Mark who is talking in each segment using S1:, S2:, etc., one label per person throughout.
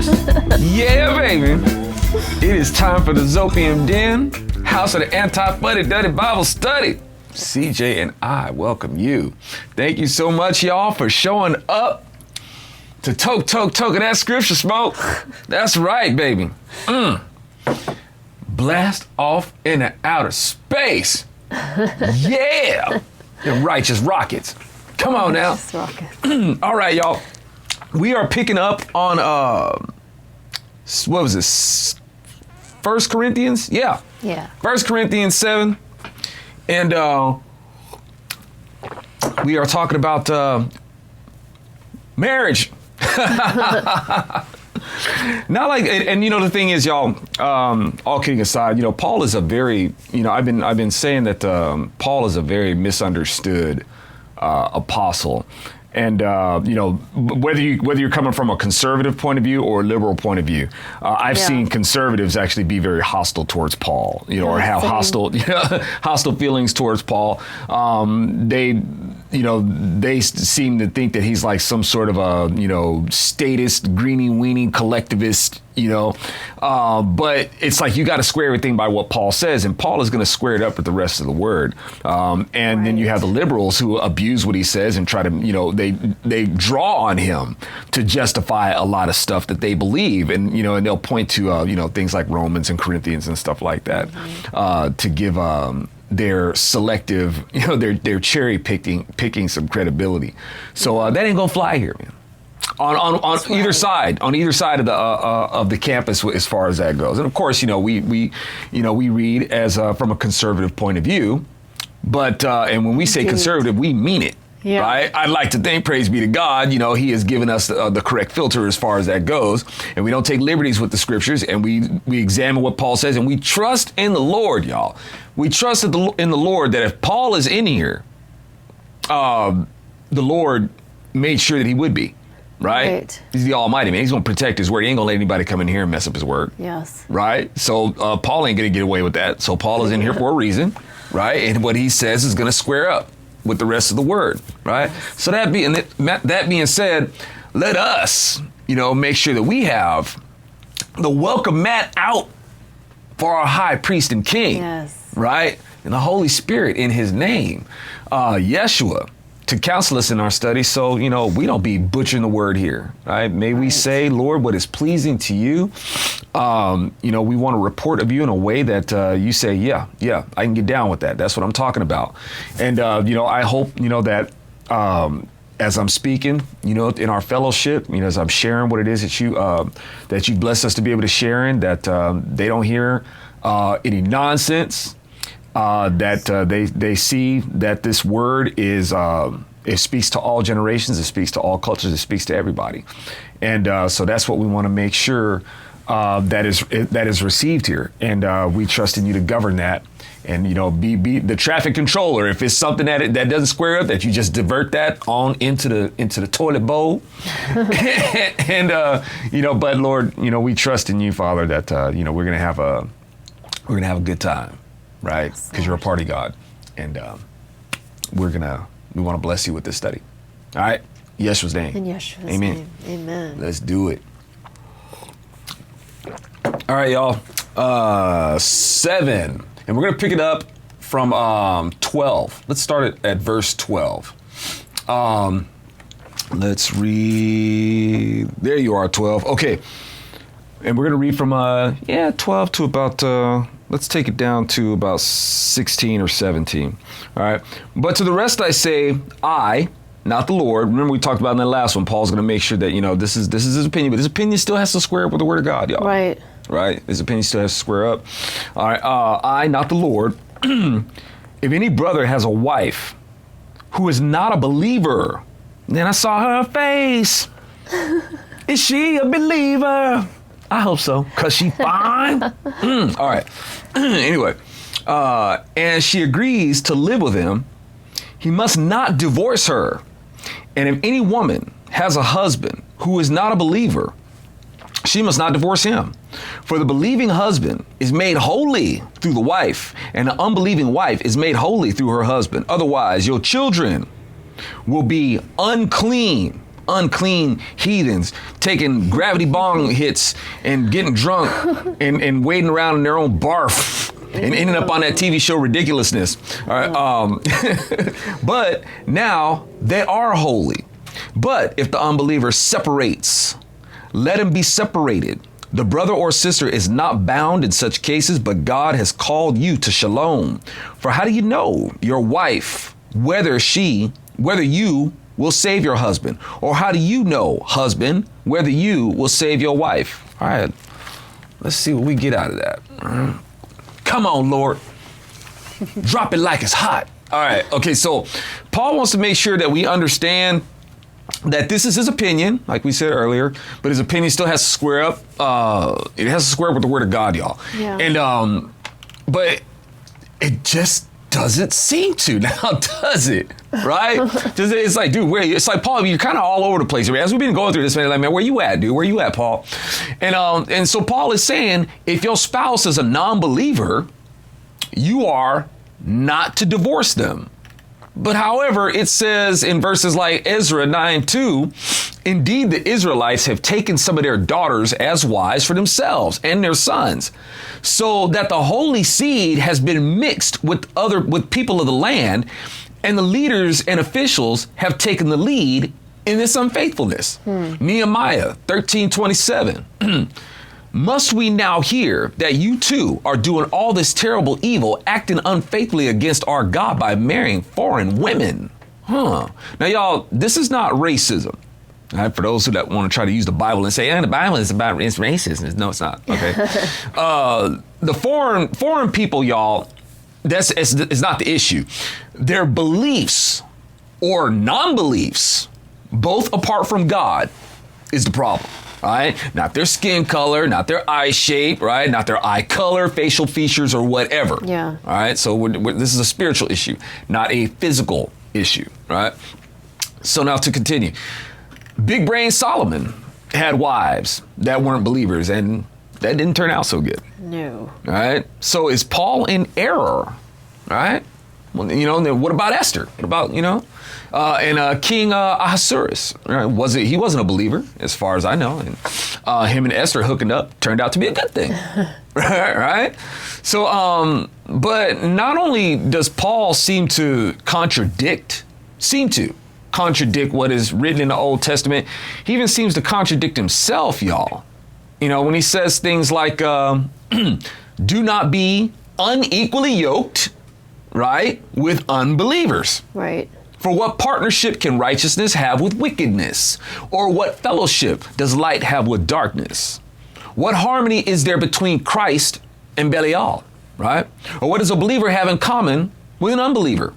S1: Yeah, baby. It is time for the ZOpium Den, House of the Anti-Fuddy-Duddy Bible Study. CJ and I welcome you. Thank you so much, y'all, for showing up to toke of that scripture smoke. That's right, baby. Blast off into outer space. Yeah. The righteous rockets. Come on now. All right, y'all. We are picking up on, what was this? 1 Corinthians? Yeah. 1 Corinthians 7. And we are talking about marriage. Not like, and you know, the thing is, y'all, all kidding aside, you know, Paul is a very, you know, I've been saying that Paul is a very misunderstood apostle. And, you know, whether you're coming from a conservative point of view or a liberal point of view, I've seen conservatives actually be very hostile towards Paul, you know, or have hostile feelings towards Paul. They seem to think that he's like some sort of a, you know, statist, greeny-weeny collectivist, you know. But it's like you got to square everything by what Paul says, and Paul is going to square it up with the rest of the word. Then you have the liberals who abuse what he says and try to, you know, they draw on him to justify a lot of stuff that they believe, and you know, and they'll point to you know, things like Romans and Corinthians and stuff like that to give their selective, you know, their cherry picking some credibility. So that ain't gonna fly here, man. On either side, of the campus as far as that goes. And of course, you know, we read as from a conservative point of view, but and when we say conservative, we mean it. Yeah. Right? I'd like to think, praise be to God, you know, he has given us the correct filter as far as that goes. And we don't take liberties with the scriptures, and we examine what Paul says, and we trust in the Lord, y'all. We trust in the Lord that if Paul is in here, the Lord made sure that he would be. Right? He's the Almighty, man. He's going to protect his word. He ain't going to let anybody come in here and mess up his word. Yes. Right? So Paul ain't going to get away with that. So Paul is in here for a reason, right? And what he says is going to square up with the rest of the word, right? So that being said, let us, you know, make sure that we have the welcome mat out for our high priest and king, right? And the Holy Spirit in his name, Yeshua, to counsel us in our study. So, you know, we don't be butchering the word here, right? May we say, Lord, what is pleasing to you. You know, we want to report of you in a way that you say, yeah, I can get down with that. That's what I'm talking about. And, you know, I hope, you know, that as I'm speaking, you know, in our fellowship, you know, as I'm sharing what it is that you bless us to be able to share in, that they don't hear any nonsense. That they see that this word is it speaks to all generations, it speaks to all cultures, it speaks to everybody, and so that's what we want to make sure that is received here, and we trust in you to govern that, and you know, be the traffic controller. If it's something that doesn't square up, that you just divert that on into the toilet bowl, and you know, but Lord, you know, we trust in you, Father, that you know, we're gonna have a good time. Right, because you're a party God, and we want to bless you with this study. All right, Yeshua's name.
S2: In Yeshua's
S1: name,
S2: amen.
S1: Let's do it. All right, y'all. 7, and we're gonna pick it up from 12. Let's start it at verse 12. Let's read. There you are, 12. Okay, and we're gonna read from 12 to about. Let's take it down to about 16 or 17. All right. But to the rest I say, I, not the Lord. Remember we talked about in the last one, Paul's going to make sure that, you know, this is his opinion, but his opinion still has to square up with the word of God, y'all.
S2: Right.
S1: Right. His opinion still has to square up. All right. I, not the Lord, if any brother has a wife who is not a believer, then I saw her face. Is she a believer? I hope so, because she fine. All right. Anyway, and she agrees to live with him, he must not divorce her. And if any woman has a husband who is not a believer, she must not divorce him. For the believing husband is made holy through the wife, and the unbelieving wife is made holy through her husband. Otherwise, your children will be unclean unclean heathens taking gravity bong hits and getting drunk and wading around in their own barf and ending up on that TV show Ridiculousness. All right. But now they are holy. But if the unbeliever separates, let him be separated. The brother or sister is not bound in such cases, but God has called you to shalom. For how do you know your wife, whether you will save your husband? Or how do you know, husband, whether you will save your wife? All right, let's see what we get out of that. Come on, Lord. Drop it like it's hot. All right, okay, so Paul wants to make sure that we understand that this is his opinion, like we said earlier, but his opinion still has to square up. It has to square up with the word of God, y'all.
S2: Yeah.
S1: And but it just doesn't seem to now, does it? Right? It's like, dude, it's like, Paul, you're kind of all over the place. As we've been going through this, man, like, man, where you at, dude? Where you at, Paul? And so Paul is saying, if your spouse is a non-believer, you are not to divorce them. But however, it says in verses like Ezra 9:2, indeed, the Israelites have taken some of their daughters as wives for themselves and their sons, so that the holy seed has been mixed with people of the land, and the leaders and officials have taken the lead in this unfaithfulness. Nehemiah 13:27. Must we now hear that you too are doing all this terrible evil, acting unfaithfully against our God by marrying foreign women? Now, y'all, this is not racism. All right, for those who that want to try to use the Bible and say, the Bible is about racism. No, it's not. Okay. The foreign people, y'all, it's not the issue. Their beliefs or non-beliefs, both apart from God, is the problem. Right? Not their skin color, not their eye shape, right? Not their eye color, facial features, or whatever.
S2: Yeah.
S1: All right. So this is a spiritual issue, not a physical issue, right? So now to continue, Big Brain Solomon had wives that weren't believers, and that didn't turn out so good.
S2: No.
S1: All right. So is Paul in error? All right. Well, then what about Esther? What about, and King Ahasuerus? Right? He wasn't a believer, as far as I know. And him and Esther hooking up turned out to be a good thing. Right? So, but not only does Paul seem to contradict what is written in the Old Testament, he even seems to contradict himself, y'all. When he says things like, do not be unequally yoked, right, with unbelievers.
S2: Right.
S1: For what partnership can righteousness have with wickedness? Or what fellowship does light have with darkness? What harmony is there between Christ and Belial, right? Or what does a believer have in common with an unbeliever?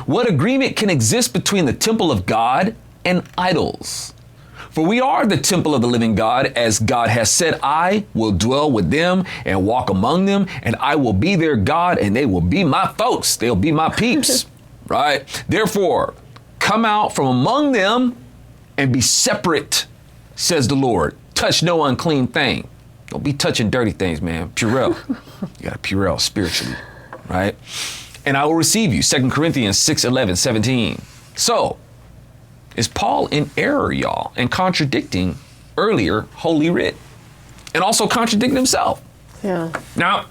S1: What agreement can exist between the temple of God and idols? For we are the temple of the living God, as God has said, I will dwell with them and walk among them, and I will be their God, and they will be my folks. They'll be my peeps, right? Therefore, come out from among them and be separate, says the Lord. Touch no unclean thing. Don't be touching dirty things, man. Purell. You got to Purell spiritually, right? And I will receive you. 2 Corinthians 6:11-17. So, is Paul in error, y'all, and contradicting earlier Holy Writ, and also contradicting himself?
S2: Yeah.
S1: No,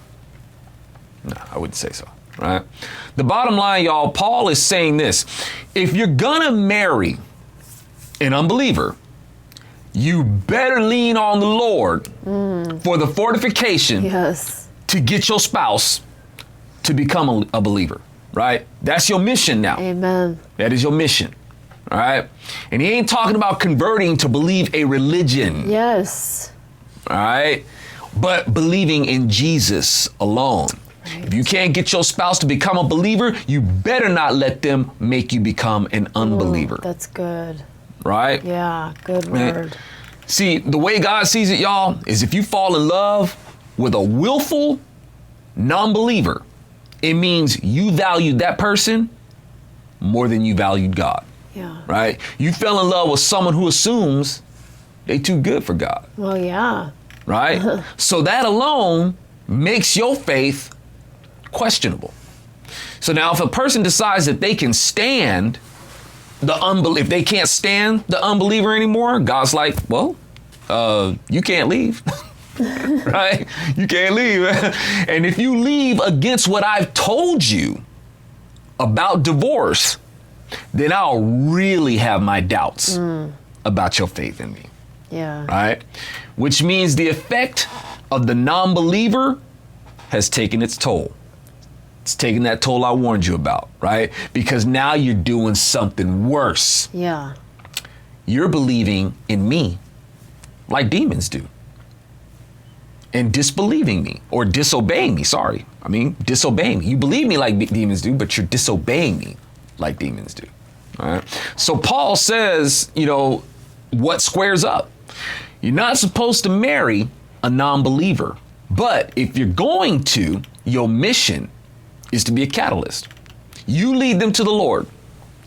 S1: I wouldn't say so, right? The bottom line, y'all, Paul is saying this. If you're gonna marry an unbeliever, you better lean on the Lord for the fortification to get your spouse to become a believer, right? That's your mission now.
S2: Amen.
S1: That is your mission. All right. And he ain't talking about converting to believe a religion.
S2: Yes.
S1: All right. But believing in Jesus alone. Right. If you can't get your spouse to become a believer, you better not let them make you become an unbeliever.
S2: Ooh, that's good.
S1: Right?
S2: Yeah. Good word.
S1: See, the way God sees it, y'all, is if you fall in love with a willful non-believer, it means you valued that person more than you valued God.
S2: Yeah.
S1: Right? You fell in love with someone who assumes they too good for God.
S2: Well, yeah.
S1: Right? So that alone makes your faith questionable. So now if a person decides that they can stand if they can't stand the unbeliever anymore, God's like, well, you can't leave. Right? You can't leave. And if you leave against what I've told you about divorce, then I'll really have my doubts about your faith in me.
S2: Yeah.
S1: Right? Which means the effect of the non-believer has taken its toll. It's taking that toll I warned you about, right? Because now you're doing something worse.
S2: Yeah.
S1: You're believing in me like demons do. And disbelieving me or disobeying me. Disobeying me. You believe me like demons do, but you're disobeying me like demons do. All right. So Paul says, what squares up? You're not supposed to marry a non-believer, but if you're going to, your mission is to be a catalyst. You lead them to the Lord.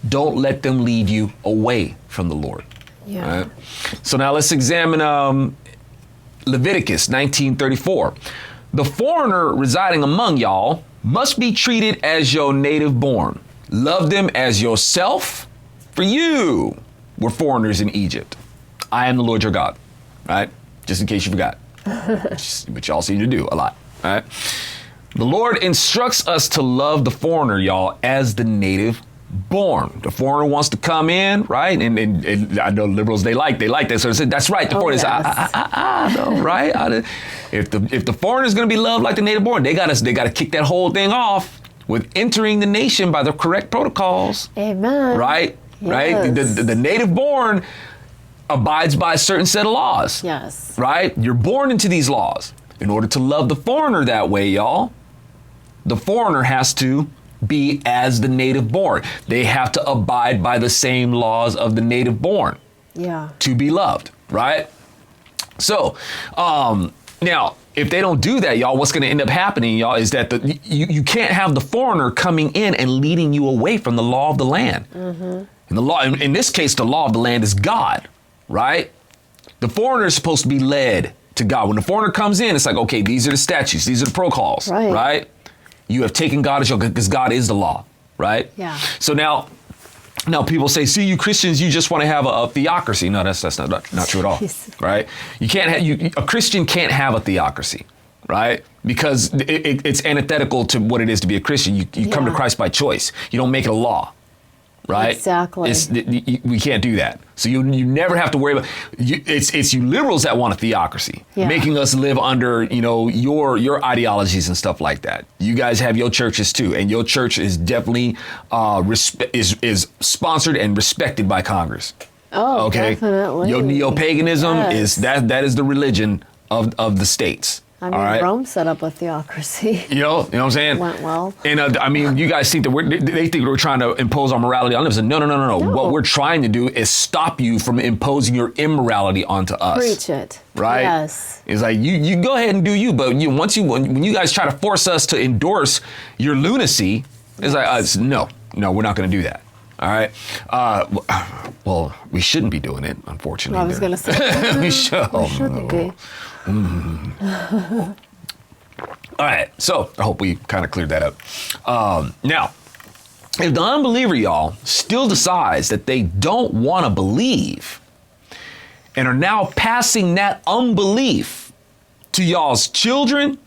S1: Don't let them lead you away from the Lord.
S2: Yeah.
S1: All right. So now let's examine Leviticus 19:34. The foreigner residing among y'all must be treated as your native born. Love them as yourself, for you were foreigners in Egypt. I am the Lord your God. Right? Just in case you forgot. Which y'all seem to do a lot. All right? The Lord instructs us to love the foreigner, y'all, as the native born. The foreigner wants to come in, right? And I know liberals, they like that. So they said, that's right. The foreigner is, no, right? If the foreigner is going to be loved like the native born, they got to kick that whole thing off with entering the nation by the correct protocols.
S2: Amen.
S1: Right?
S2: Yes.
S1: Right? The native born abides by a certain set of laws.
S2: Yes.
S1: Right? You're born into these laws. In order to love the foreigner that way, y'all, the foreigner has to be as the native born. They have to abide by the same laws of the native born.
S2: Yeah.
S1: To be loved, right? So, now, if they don't do that, y'all, what's going to end up happening, y'all, is that you can't have the foreigner coming in and leading you away from the law of the land. Mm-hmm. And the law, in this case, the law of the land is God, right? The foreigner is supposed to be led to God. When the foreigner comes in, it's like, okay, these are the statutes, these are the protocols, right? You have taken God as your, because God is the law, right?
S2: Yeah.
S1: So now people say, see, you Christians, you just want to have a theocracy. No, that's not true at all, right? You can't have, a Christian can't have a theocracy, right? Because it's antithetical to what it is to be a Christian. You come to Christ by choice. You don't make it a law, right?
S2: Exactly.
S1: We can't do that. So you never have to worry about, it's you liberals that want a theocracy, making us live under, your ideologies and stuff like that. You guys have your churches too. And your church is definitely, is sponsored and respected by Congress.
S2: Oh,
S1: okay.
S2: Definitely.
S1: Your neo-paganism is that is the religion of the states.
S2: I mean,
S1: all right?
S2: Rome set up a theocracy.
S1: You know what I'm saying?
S2: Went well.
S1: And you guys think that they think we're trying to impose our morality on them. So no. What we're trying to do is stop you from imposing your immorality onto us.
S2: Preach it.
S1: Right?
S2: Yes.
S1: It's like you go ahead and do you, but when you guys try to force us to endorse your lunacy, it's like no, we're not going to do that. All right. Well, we shouldn't be doing it, unfortunately.
S2: Well, I was going to say
S1: we should.
S2: We shouldn't be.
S1: All right, so I hope we kind of cleared that up. Now, if the unbeliever, y'all, still decides that they don't want to believe and are now passing that unbelief to y'all's children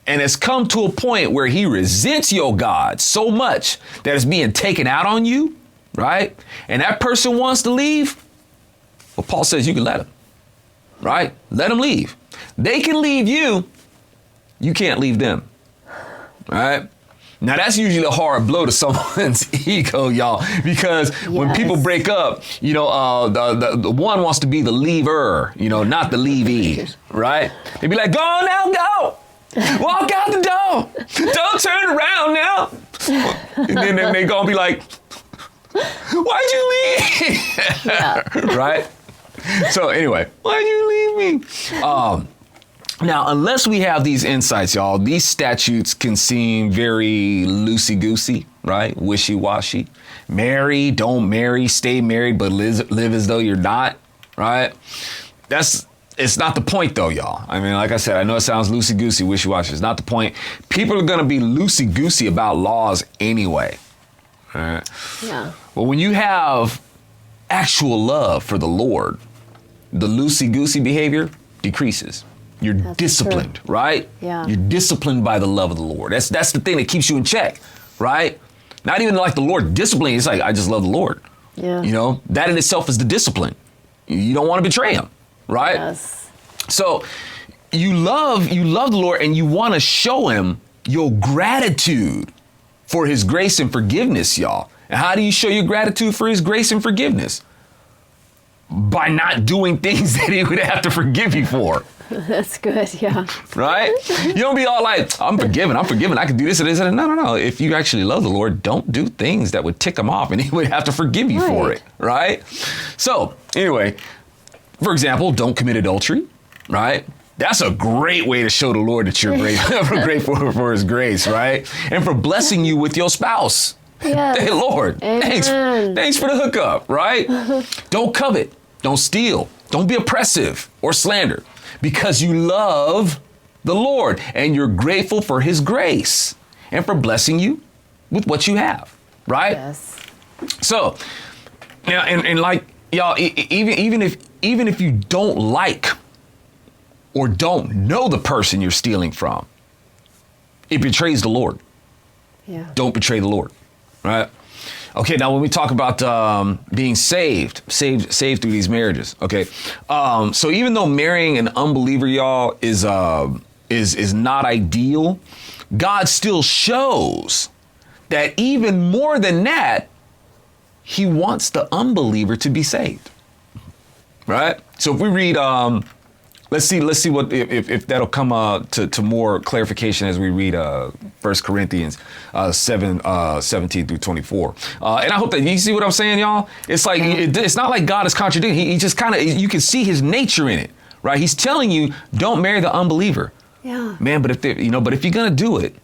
S1: and has come to a point where he resents your God so much that it's being taken out on you, right? And that person wants to leave, well, Paul says you can let him, right? Let him leave. They can leave you. You can't leave them. All right. Now, that's usually a hard blow to someone's ego, y'all, because when people break up, the one wants to be the leaver, not the leavee. Right. They be like, go now, go. Walk out the door. Don't turn around now. And then they going to be like, why'd you leave? Right. So anyway, why'd you leave me? Now, unless we have these insights, y'all, these statutes can seem very loosey-goosey, right? Wishy-washy. Marry, don't marry, stay married, but live as though you're not, right? It's not the point, though, y'all. I mean, like I said, I know it sounds loosey-goosey, wishy-washy. It's not the point. People are going to be loosey-goosey about laws anyway. All right.
S2: Yeah.
S1: Well, when you have actual love for the Lord, the loosey-goosey behavior decreases. You're disciplined, right?
S2: Yeah.
S1: You're disciplined by the love of the Lord. That's the thing that keeps you in check, right? Not even like the Lord disciplining. It's like, I just love the Lord.
S2: Yeah.
S1: You know, that in itself is the discipline. You don't want to betray him, right?
S2: Yes.
S1: So you love the Lord and you want to show him your gratitude for his grace and forgiveness, y'all. And how do you show your gratitude for his grace and forgiveness? By not doing things that he would have to forgive you for.
S2: That's good, yeah.
S1: Right? You don't be all like, I'm forgiven, I can do this and this. No. If you actually love the Lord, don't do things that would tick him off and he would have to forgive you for it, right? So anyway, for example, don't commit adultery, right? That's a great way to show the Lord that you're grateful for his grace, right? And for blessing you with your spouse.
S2: Yes.
S1: Hey, Lord,
S2: Amen.
S1: thanks for the hookup, right? Don't covet, don't steal, don't be oppressive or slander, because you love the Lord and you're grateful for his grace and for blessing you with what you have, right?
S2: Yes.
S1: So, now, and like, y'all, even if you don't like or don't know the person you're stealing from, it betrays the Lord.
S2: Yeah.
S1: Don't betray the Lord, right? Okay, now when we talk about being saved through these marriages, okay. So even though marrying an unbeliever, y'all, is not ideal, God still shows that even more than that, he wants the unbeliever to be saved, right? So if we read, let's see what if that'll come to more clarification as we read 1 Corinthians 17 through 24. And I hope that you see what I'm saying, y'all. It's like it's not like God is contradicting. He just kind of, you can see his nature in it, right? He's telling you, don't marry the unbeliever.
S2: Yeah.
S1: Man, but if you're gonna do it,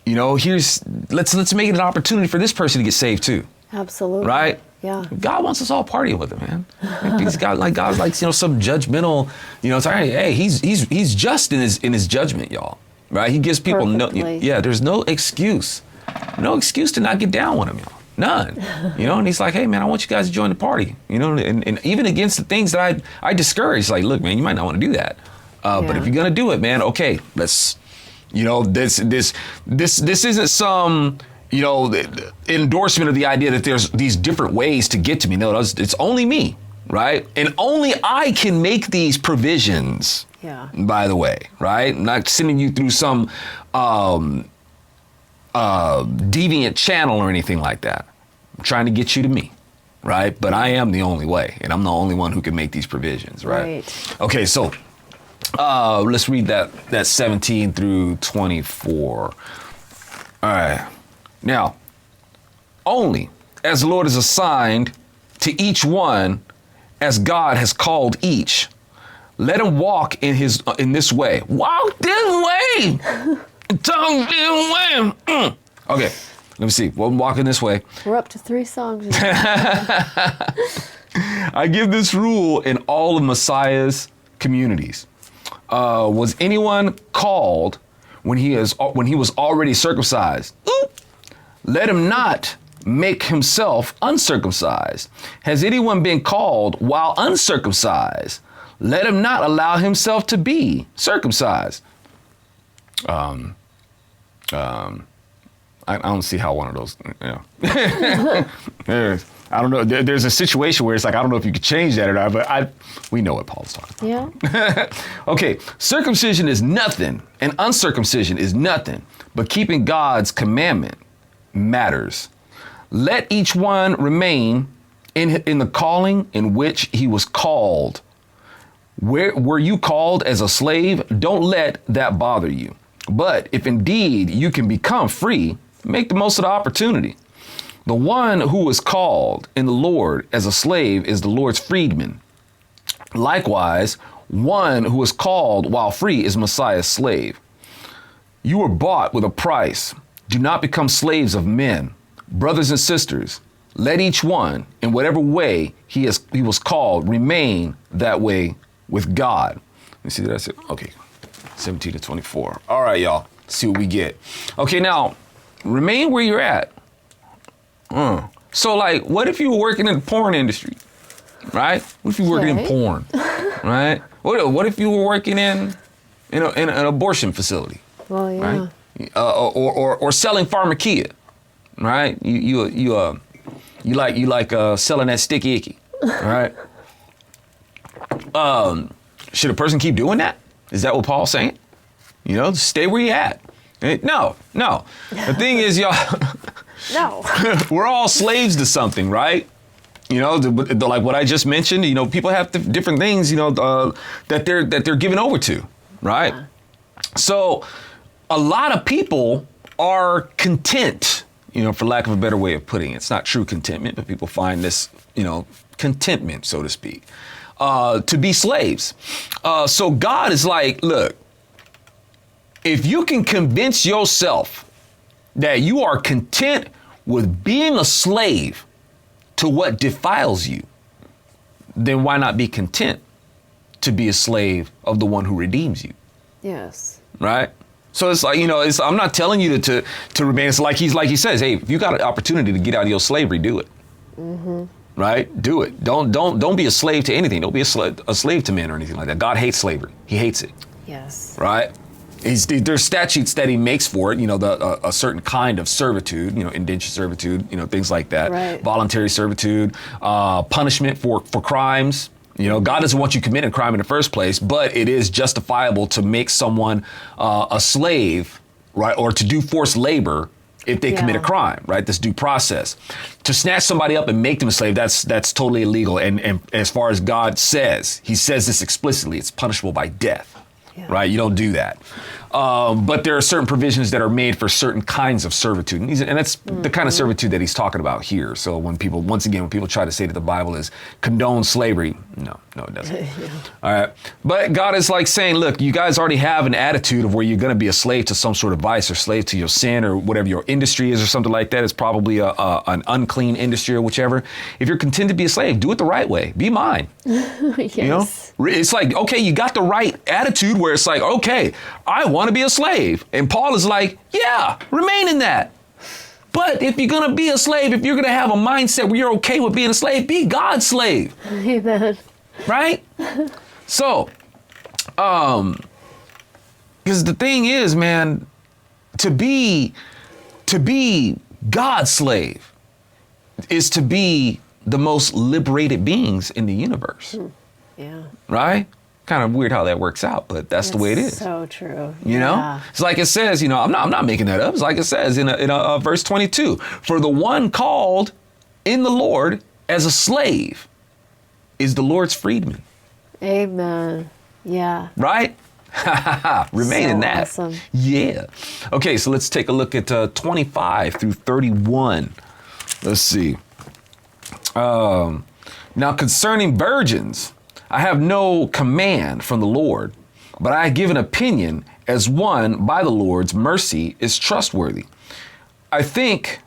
S1: let's make it an opportunity for this person to get saved too.
S2: Absolutely.
S1: Right?
S2: Yeah.
S1: God wants us all partying with him, man. God's like, some judgmental, it's all right. Hey, he's just in his judgment, y'all. Right? He gives people there's no excuse to not get down with him, y'all. None. And he's like, hey man, I want you guys to join the party. And even against the things that I discourage, like, look, man, you might not want to do that. But if you're gonna do it, man, okay, let's, this isn't some, the endorsement of the idea that there's these different ways to get to me. No, it's only me, right? And only I can make these provisions.
S2: Yeah.
S1: By the way, right? I'm not sending you through some deviant channel or anything like that. I'm trying to get you to me, right? But I am the only way, and I'm the only one who can make these provisions, right? Okay, so let's read that 17 through 24. All right. Now, only as the Lord is assigned to each one as God has called each, let him walk in this way. Walk this way. Talk this way. Okay, let me see. Well, I'm walking this way.
S2: We're up to 3 songs.
S1: I give this rule in all of Messiah's communities. Was anyone called when he was already circumcised? Let him not make himself uncircumcised. Has anyone been called while uncircumcised? Let him not allow himself to be circumcised. I don't see how one of those, I don't know. There's a situation where it's like, I don't know if you could change that or not, but we know what Paul's talking about.
S2: Yeah.
S1: Okay, circumcision is nothing and uncircumcision is nothing, but keeping God's commandment matters. Let each one remain in the calling in which he was called. Were you called as a slave? Don't let that bother you. But if indeed you can become free, make the most of the opportunity. The one who was called in the Lord as a slave is the Lord's freedman. Likewise, one who is called while free is Messiah's slave. You were bought with a price. Do not become slaves of men. Brothers and sisters, let each one, in whatever way he was called, remain that way with God. Let me see what I said. Okay, 17 to 24. All right, y'all. Let's see what we get. Okay, now, remain where you're at. So like, what if you were working in the porn industry, right? What if you were working in porn, right? What if you were working in an abortion facility?
S2: Well, yeah.
S1: Right? Or selling pharmakia, right? You like selling that sticky icky, right? Should a person keep doing that? Is that what Paul's saying? Stay where you at. No. The thing is, y'all,
S2: No.
S1: we're all slaves to something, right? Like what I just mentioned. People have different things, that they're given over to, right?
S2: Yeah.
S1: So a lot of people are content, for lack of a better way of putting it. It's not true contentment, but people find this, contentment, so to speak, to be slaves. So God is like, look, if you can convince yourself that you are content with being a slave to what defiles you, then why not be content to be a slave of the one who redeems you?
S2: Yes.
S1: Right? So it's like, I'm not telling you to remain. It's like he says, hey, if you got an opportunity to get out of your slavery, do it. Mm-hmm. Right? Do it. Don't be a slave to anything. Don't be a slave to men or anything like that. God hates slavery. He hates it.
S2: Yes.
S1: Right? There's statutes that he makes for it, a certain kind of servitude, indentured servitude, things like that.
S2: Right.
S1: Voluntary servitude, punishment for crimes. God doesn't want you committing a crime in the first place, but it is justifiable to make someone a slave, right? Or to do forced labor if they commit a crime, right? This due process. To snatch somebody up and make them a slave, that's totally illegal. And as far as God says, he says this explicitly, it's punishable by death. Yeah. Right? You don't do that. But there are certain provisions that are made for certain kinds of servitude. And that's the kind of servitude that he's talking about here. So when people try to say that the Bible is condone slavery, no, it doesn't. Yeah. All right. But God is like saying, look, you guys already have an attitude of where you're going to be a slave to some sort of vice or slave to your sin or whatever your industry is or something like that. It's probably an unclean industry or whichever. If you're content to be a slave, do it the right way. Be mine.
S2: Yes.
S1: It's like, okay, you got the right attitude where it's like, okay, I want to be a slave. And Paul is like, yeah, remain in that. But if you're going to be a slave, if you're going to have a mindset where you're okay with being a slave, be God's slave.
S2: Amen.
S1: Right? So, because the thing is, man, to be God's slave is to be the most liberated beings in the universe.
S2: Yeah.
S1: Right? Kind of weird how that works out, but that's the way it is.
S2: So true.
S1: You know? It's like it says, I'm not making that up. It's like it says in verse 22, for the one called in the Lord as a slave is the Lord's freedman.
S2: Amen. Yeah.
S1: Right? Remain in that.
S2: Awesome.
S1: Yeah. Okay, so let's take a look at 25 through 31. Let's see. Now concerning virgins, I have no command from the Lord, but I give an opinion as one by the Lord's mercy is trustworthy. I think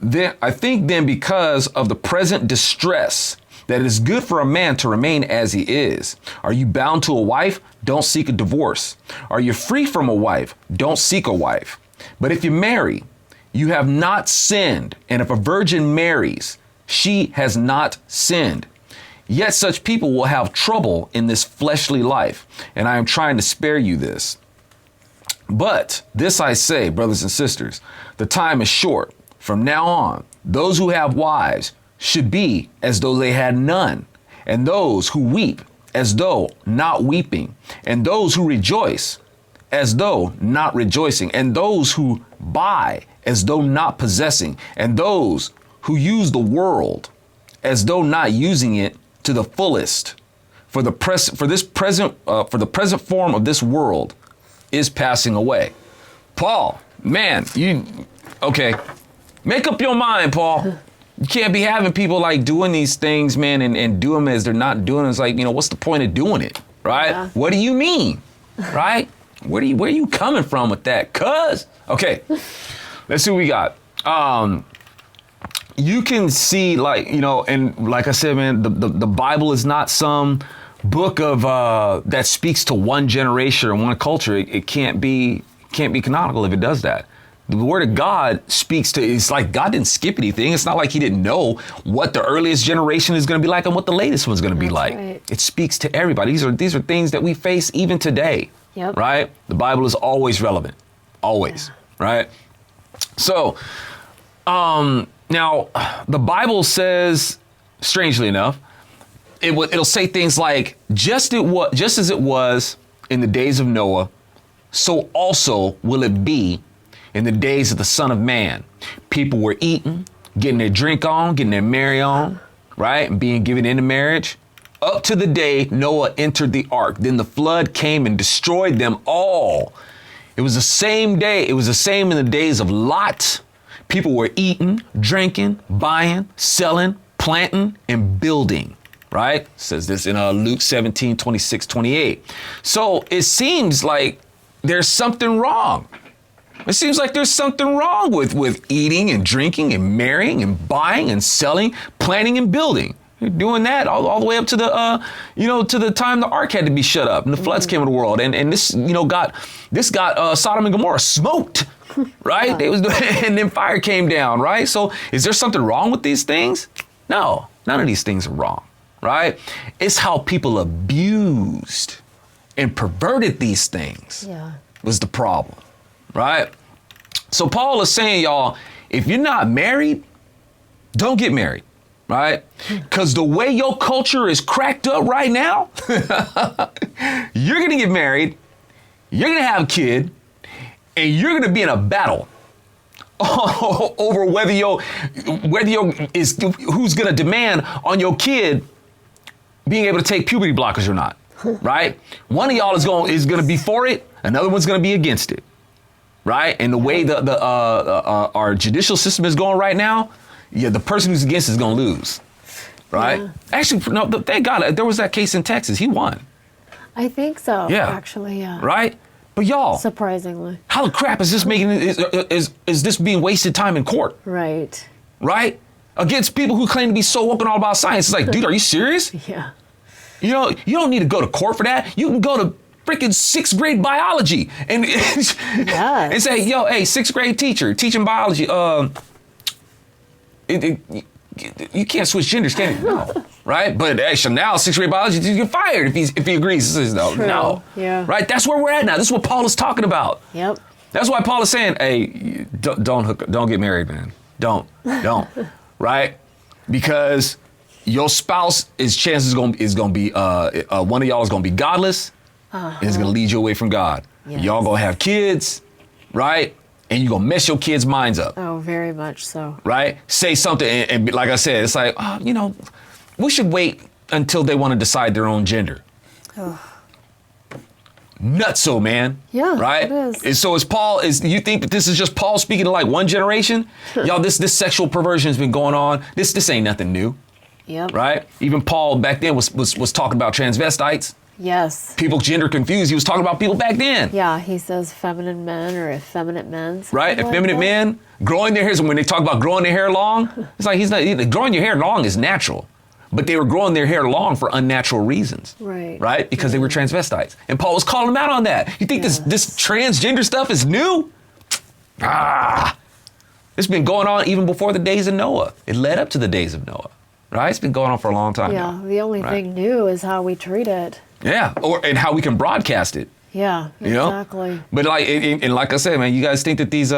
S1: then because of the present distress that it is good for a man to remain as he is. Are you bound to a wife? Don't seek a divorce. Are you free from a wife? Don't seek a wife. But if you marry, you have not sinned. And if a virgin marries, she has not sinned. Yet such people will have trouble in this fleshly life, and I am trying to spare you this. But this I say, brothers and sisters, the time is short. From now on, those who have wives should be as though they had none, and those who weep as though not weeping, and those who rejoice as though not rejoicing, and those who buy as though not possessing, and those who use the world as though not using it to the fullest. For the present form of this world is passing away. Paul, man, okay. Make up your mind, Paul. You can't be having people like doing these things, man, and do them as they're not doing. It's like, what's the point of doing it, right? Yeah. What do you mean, right? Where are you coming from with that? Okay, let's see what we got. You can see, and like I said, man, the Bible is not some book of that speaks to one generation or one culture. It can't be canonical if it does that. The word of God speaks to, it's like God didn't skip anything. It's not like he didn't know what the earliest generation is going to be like and what the latest one's going to be like.
S2: Right.
S1: It speaks to everybody. These are things that we face even today.
S2: Yep.
S1: Right? The Bible is always relevant. Always. Yeah. Right? So, now the Bible says, strangely enough, it'll say things like, just as it was in the days of Noah, so also will it be in the days of the Son of Man. People were eating, getting their drink on, getting their marry on, right? And being given into marriage up to the day Noah entered the ark. Then the flood came and destroyed them all. It was the same day. It was the same in the days of Lot. People were eating, drinking, buying, selling, planting, and building. Right? It says this in Luke 17, 26, 28. So it seems like there's something wrong. It seems like there's something wrong with eating and drinking and marrying and buying and selling, planting and building. You're doing that all the way up to the, to the time the ark had to be shut up and the floods came into the world. And this, got Sodom and Gomorrah smoked, right? And then fire came down, right? So is there something wrong with these things? No, none of these things are wrong, right? It's how people abused and perverted these things was the problem. Right? So Paul is saying, y'all, if you're not married, don't get married. Right? Because the way your culture is cracked up right now, you're going to get married, you're going to have a kid, and you're going to be in a battle over who's going to demand on your kid being able to take puberty blockers or not. Right? One of y'all is going to be for it. Another one's going to be against it. Right? And the way our judicial system is going right now, the person who's against is going to lose. Right? Yeah. Actually, no, thank God there was that case in Texas. He won.
S2: I think so.
S1: Yeah.
S2: Actually, yeah.
S1: Right? But y'all,
S2: surprisingly,
S1: how the crap is this is this being wasted time in court?
S2: Right.
S1: Right? Against people who claim to be so woke and all about science. It's like, dude, are you serious?
S2: Yeah.
S1: You don't need to go to court for that. You can go to freaking 6th grade biology and and say, yo, hey, 6th grade teacher teaching biology. You can't switch genders, can you? No, right? But actually now 6th grade biology teacher get fired if he agrees. He says no,
S2: yeah,
S1: right? That's where we're at now. This is what Paul is talking about.
S2: Yep.
S1: That's why Paul is saying, hey, don't get married, man. Don't, right? Because your spouse chances is gonna be one of y'all is gonna be godless. And it's going to lead you away from God. Yes. Y'all going to have kids, right? And you're going to mess your kids' minds up.
S2: Oh, very much so.
S1: Right? Say something. And like I said, it's like, we should wait until they want to decide their own gender. Oh. Nutso, man.
S2: Yeah,
S1: right?
S2: It is.
S1: And so you think that this is just Paul speaking to like one generation? Y'all, this sexual perversion has been going on. This ain't nothing new.
S2: Yep.
S1: Right? Even Paul back then was talking about transvestites.
S2: Yes.
S1: People gender confused. He was talking about people back then.
S2: Yeah, he says feminine men or effeminate men.
S1: Right? Effeminate men growing their hair. So when they talk about growing their hair long, it's like growing your hair long is natural. But they were growing their hair long for unnatural reasons.
S2: Right.
S1: Right? Because they were transvestites. And Paul was calling them out on that. You think this transgender stuff is new? It's been going on even before the days of Noah. It led up to the days of Noah. Right? It's been going on for a long time now.
S2: The only thing new is how we treat it.
S1: Yeah, and how we can broadcast it.
S2: Yeah, exactly.
S1: But like I said, man, you guys think that these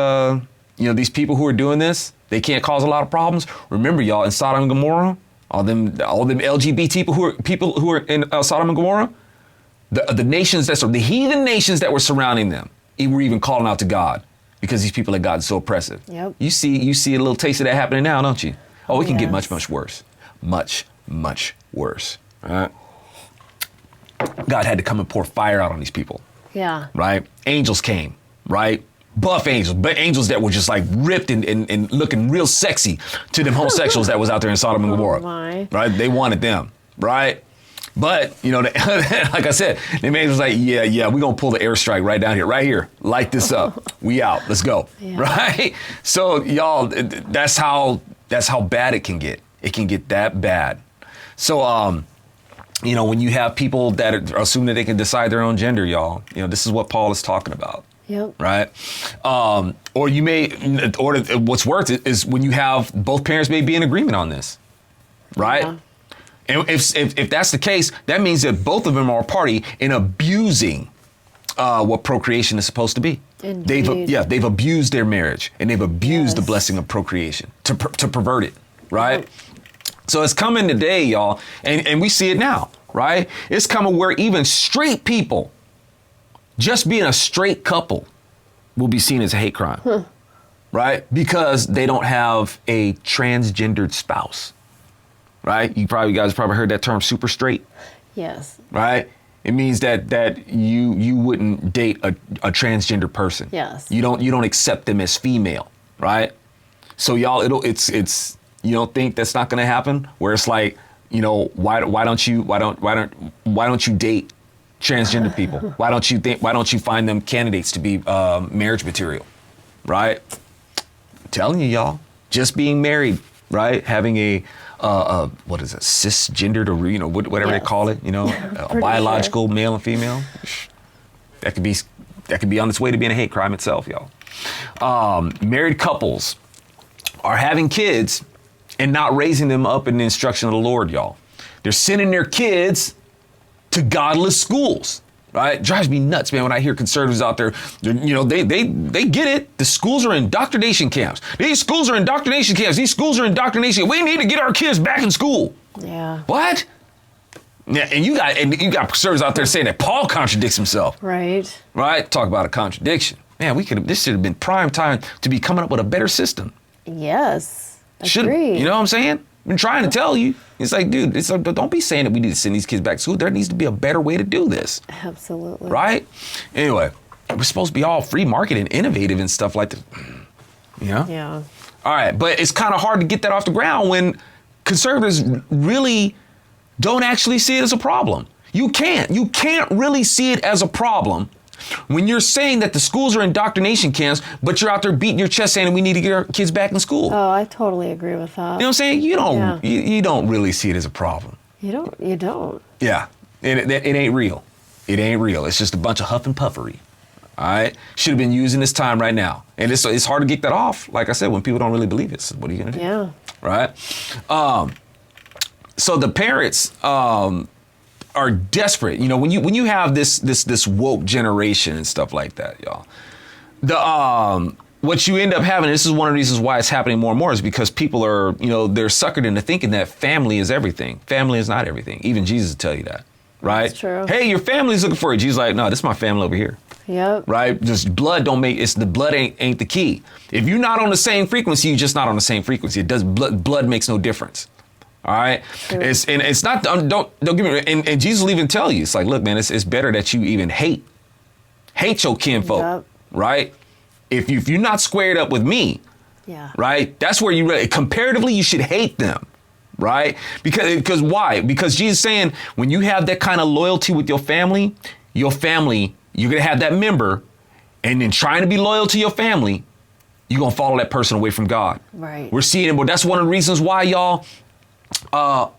S1: these people who are doing this, they can't cause a lot of problems? Remember, y'all, in Sodom and Gomorrah, all them LGBT people who are in Sodom and Gomorrah, the nations the heathen nations that were surrounding them, were even calling out to God because these people had gotten so oppressive.
S2: Yep.
S1: You see a little taste of that happening now, don't you? Oh, it can get much, much worse. Much, much worse. All right. God had to come and pour fire out on these people.
S2: Yeah.
S1: Right? Angels came, right? Buff angels, but angels that were just like ripped and looking real sexy to them homosexuals that was out there in Sodom and Gomorrah.
S2: My.
S1: Right? They wanted them, right? But, like I said, the man was like, yeah, we're going to pull the airstrike right down here, right here. Light this up. We out. Let's go. Yeah. Right? So, y'all, that's how bad it can get. It can get that bad. So, when you have people that assume that they can decide their own gender, y'all, this is what Paul is talking about.
S2: Yep.
S1: Right. Or you may, or what's worse is when you have both parents may be in agreement on this. Right.
S2: Yeah.
S1: And if that's the case, that means that both of them are a party in abusing what procreation is supposed to be.
S2: Indeed.
S1: They've abused their marriage, and they've abused the
S2: Yes.
S1: blessing of procreation to pervert it. Right. So it's coming today, y'all, and we see it now. Right. It's coming where even straight people, just being a straight couple, will be seen as a hate crime. Right. Because they don't have a transgendered spouse. Right. You guys probably heard that term, super straight.
S2: Yes.
S1: Right. It means that you wouldn't date a transgender person.
S2: Yes.
S1: You don't accept them as female. Right. So y'all, it's you don't think that's not going to happen, where it's like, you know, why don't you date transgender people? Why don't you find them candidates to be marriage material? Right. I'm telling you, y'all, just being married, right? Having a what is it, cisgendered, or, you know, whatever they
S2: Yes.
S1: call it, you know, a biological male and female. That could be on its way to being a hate crime itself, y'all. Married couples are having kids and not raising them up in the instruction of the Lord, y'all. They're sending their kids to godless schools. Right? Drives me nuts, man, when I hear conservatives out there, you know, they get it. The schools are indoctrination camps. These schools are indoctrination camps. These schools are indoctrination. We need to get our kids back in school.
S2: Yeah.
S1: What? Yeah, and you got conservatives out there saying that Paul contradicts himself.
S2: Right.
S1: Right? Talk about a contradiction. Man, this should have been prime time to be coming up with a better system.
S2: Yes.
S1: Should,
S2: Agreed.
S1: you know what I'm saying? I've been trying to tell you. It's like, dude, don't be saying that we need to send these kids back to school. There needs to be a better way to do this.
S2: Absolutely.
S1: Right? Anyway, we're supposed to be all free market and innovative and stuff like that. You know?
S2: Yeah.
S1: All right, but it's kind of hard to get that off the ground when conservatives really don't actually see it as a problem. You can't really see it as a problem when you're saying that the schools are indoctrination camps, but you're out there beating your chest saying we need to get our kids back in school.
S2: Oh, I totally agree with that.
S1: You know what I'm saying? You don't really see it as a problem.
S2: You don't.
S1: Yeah, it ain't real. It ain't real. It's just a bunch of huff and puffery. All right, should have been using this time right now, and it's hard to get that off. Like I said, when people don't really believe it, so what are you gonna do?
S2: Yeah.
S1: Right. So the parents are desperate. You know, when you have this woke generation and stuff like that, y'all. What you end up having, this is one of the reasons why it's happening more and more, is because people are, you know, they're suckered into thinking that family is everything. Family is not everything. Even Jesus will tell you that. Right?
S2: That's true.
S1: Hey, your family's looking for you. Jesus is like, no, this is my family over here.
S2: Yep.
S1: Right? Just blood don't make, it's the blood ain't the key. If you're not on the same frequency, you're just not on the same frequency. It does, blood makes no difference. All right.
S2: True.
S1: It's not, don't get me, and Jesus will even tell you, it's like, look, man, it's better that you even hate your kinfolk.
S2: Yep.
S1: Right? If you're not squared up with me,
S2: Yeah.
S1: right? That's where comparatively, you should hate them. Right? Because why? Because Jesus is saying, when you have that kind of loyalty with your family, you're going to have that member, and then trying to be loyal to your family, you're going to follow that person away from God.
S2: Right.
S1: We're seeing it, but that's one of the reasons why, y'all, all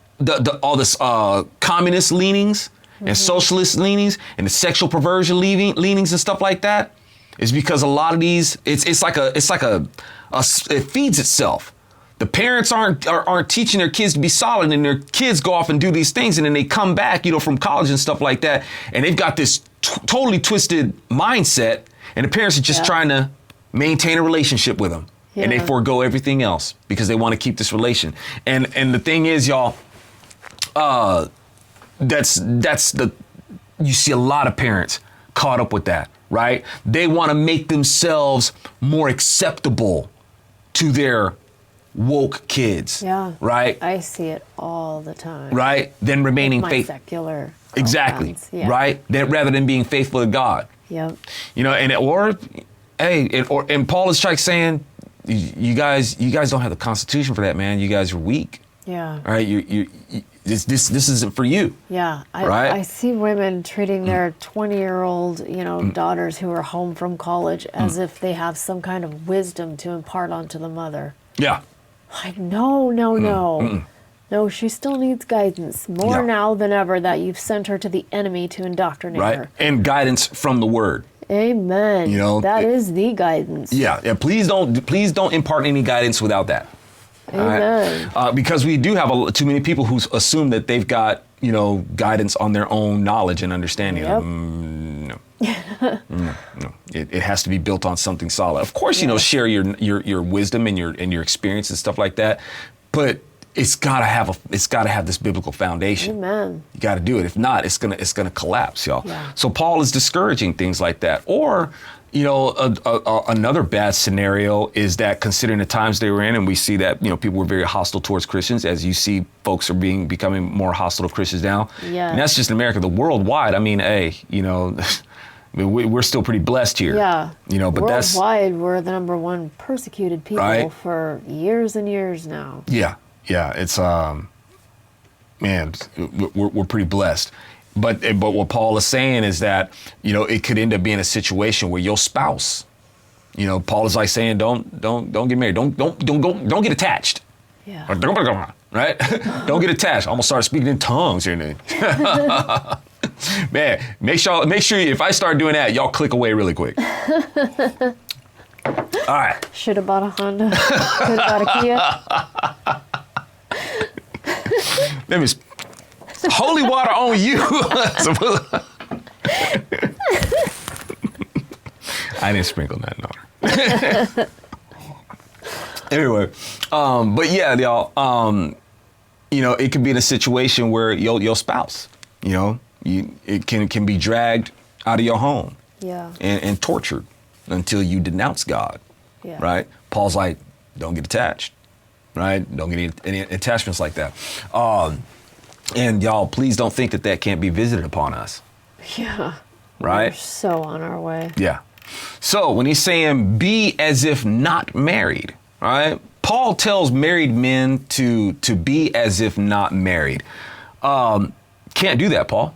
S1: this communist leanings and socialist leanings and the sexual perversion leanings and stuff like that is because a lot of these, it feeds itself. The parents aren't teaching their kids to be solid, and their kids go off and do these things, and then they come back, you know, from college and stuff like that, and they've got this totally twisted mindset, and the parents are just trying to maintain a relationship with them, and they forego everything else because they want to keep this relation. And the thing is, y'all, you see a lot of parents caught up with that, right? They want to make themselves more acceptable to their woke kids.
S2: Yeah.
S1: Right?
S2: I see it all the time.
S1: Right? Then remaining
S2: My
S1: faithful.
S2: secular
S1: Exactly.
S2: girlfriends. Yeah.
S1: Right? Then rather than being faithful to God.
S2: Yep.
S1: You know, and Paul is like saying, you guys don't have the Constitution for that, man. You guys are weak.
S2: Yeah.
S1: All right? This isn't for you.
S2: Yeah.
S1: Right?
S2: I see women treating their 20-year-old, daughters who are home from college as if they have some kind of wisdom to impart onto the mother.
S1: Yeah.
S2: Like, no. No, she still needs guidance more now than ever that you've sent her to the enemy to indoctrinate
S1: Right?
S2: her.
S1: And guidance from the word.
S2: Amen.
S1: You know,
S2: that is the guidance.
S1: Yeah. Please don't impart any guidance without that.
S2: Amen.
S1: Right? Because we do have too many people who assume that they've got, guidance on their own knowledge and understanding.
S2: Yep.
S1: No. No. It has to be built on something solid. Of course, share your wisdom and your experience and stuff like that, but it's gotta have this biblical foundation.
S2: Amen.
S1: You got to do it. If not, it's gonna collapse, y'all.
S2: Yeah.
S1: So Paul is discouraging things like that. Or, another bad scenario is that considering the times they were in, and we see that people were very hostile towards Christians, as you see folks are becoming more hostile to Christians now.
S2: Yeah.
S1: And that's just in America. The worldwide, I mean, hey, we're still pretty blessed here.
S2: Yeah.
S1: But
S2: worldwide, we're the number one persecuted people
S1: right?
S2: for years and years now.
S1: Yeah. It's man, we're pretty blessed. But what Paul is saying is that it could end up being a situation where your spouse, Paul is like saying don't get married, don't get attached.
S2: Yeah.
S1: Right? Don't get attached. I almost started speaking in tongues here. Man, make sure if I start doing that, y'all click away really quick. All right.
S2: Should have bought a Honda. Could have bought a Kia.
S1: Let me holy water on you. I didn't sprinkle that on her. Anyway, but yeah, y'all, it could be in a situation where your spouse, it can be dragged out of your home.
S2: Yeah.
S1: And tortured until you denounce God.
S2: Yeah.
S1: Right? Paul's like, don't get attached. Right? Don't get any attachments like that. And y'all, please don't think that can't be visited upon us.
S2: Yeah.
S1: Right?
S2: We're so on our way.
S1: Yeah. So when he's saying be as if not married, right? Paul tells married men to be as if not married. Can't do that, Paul.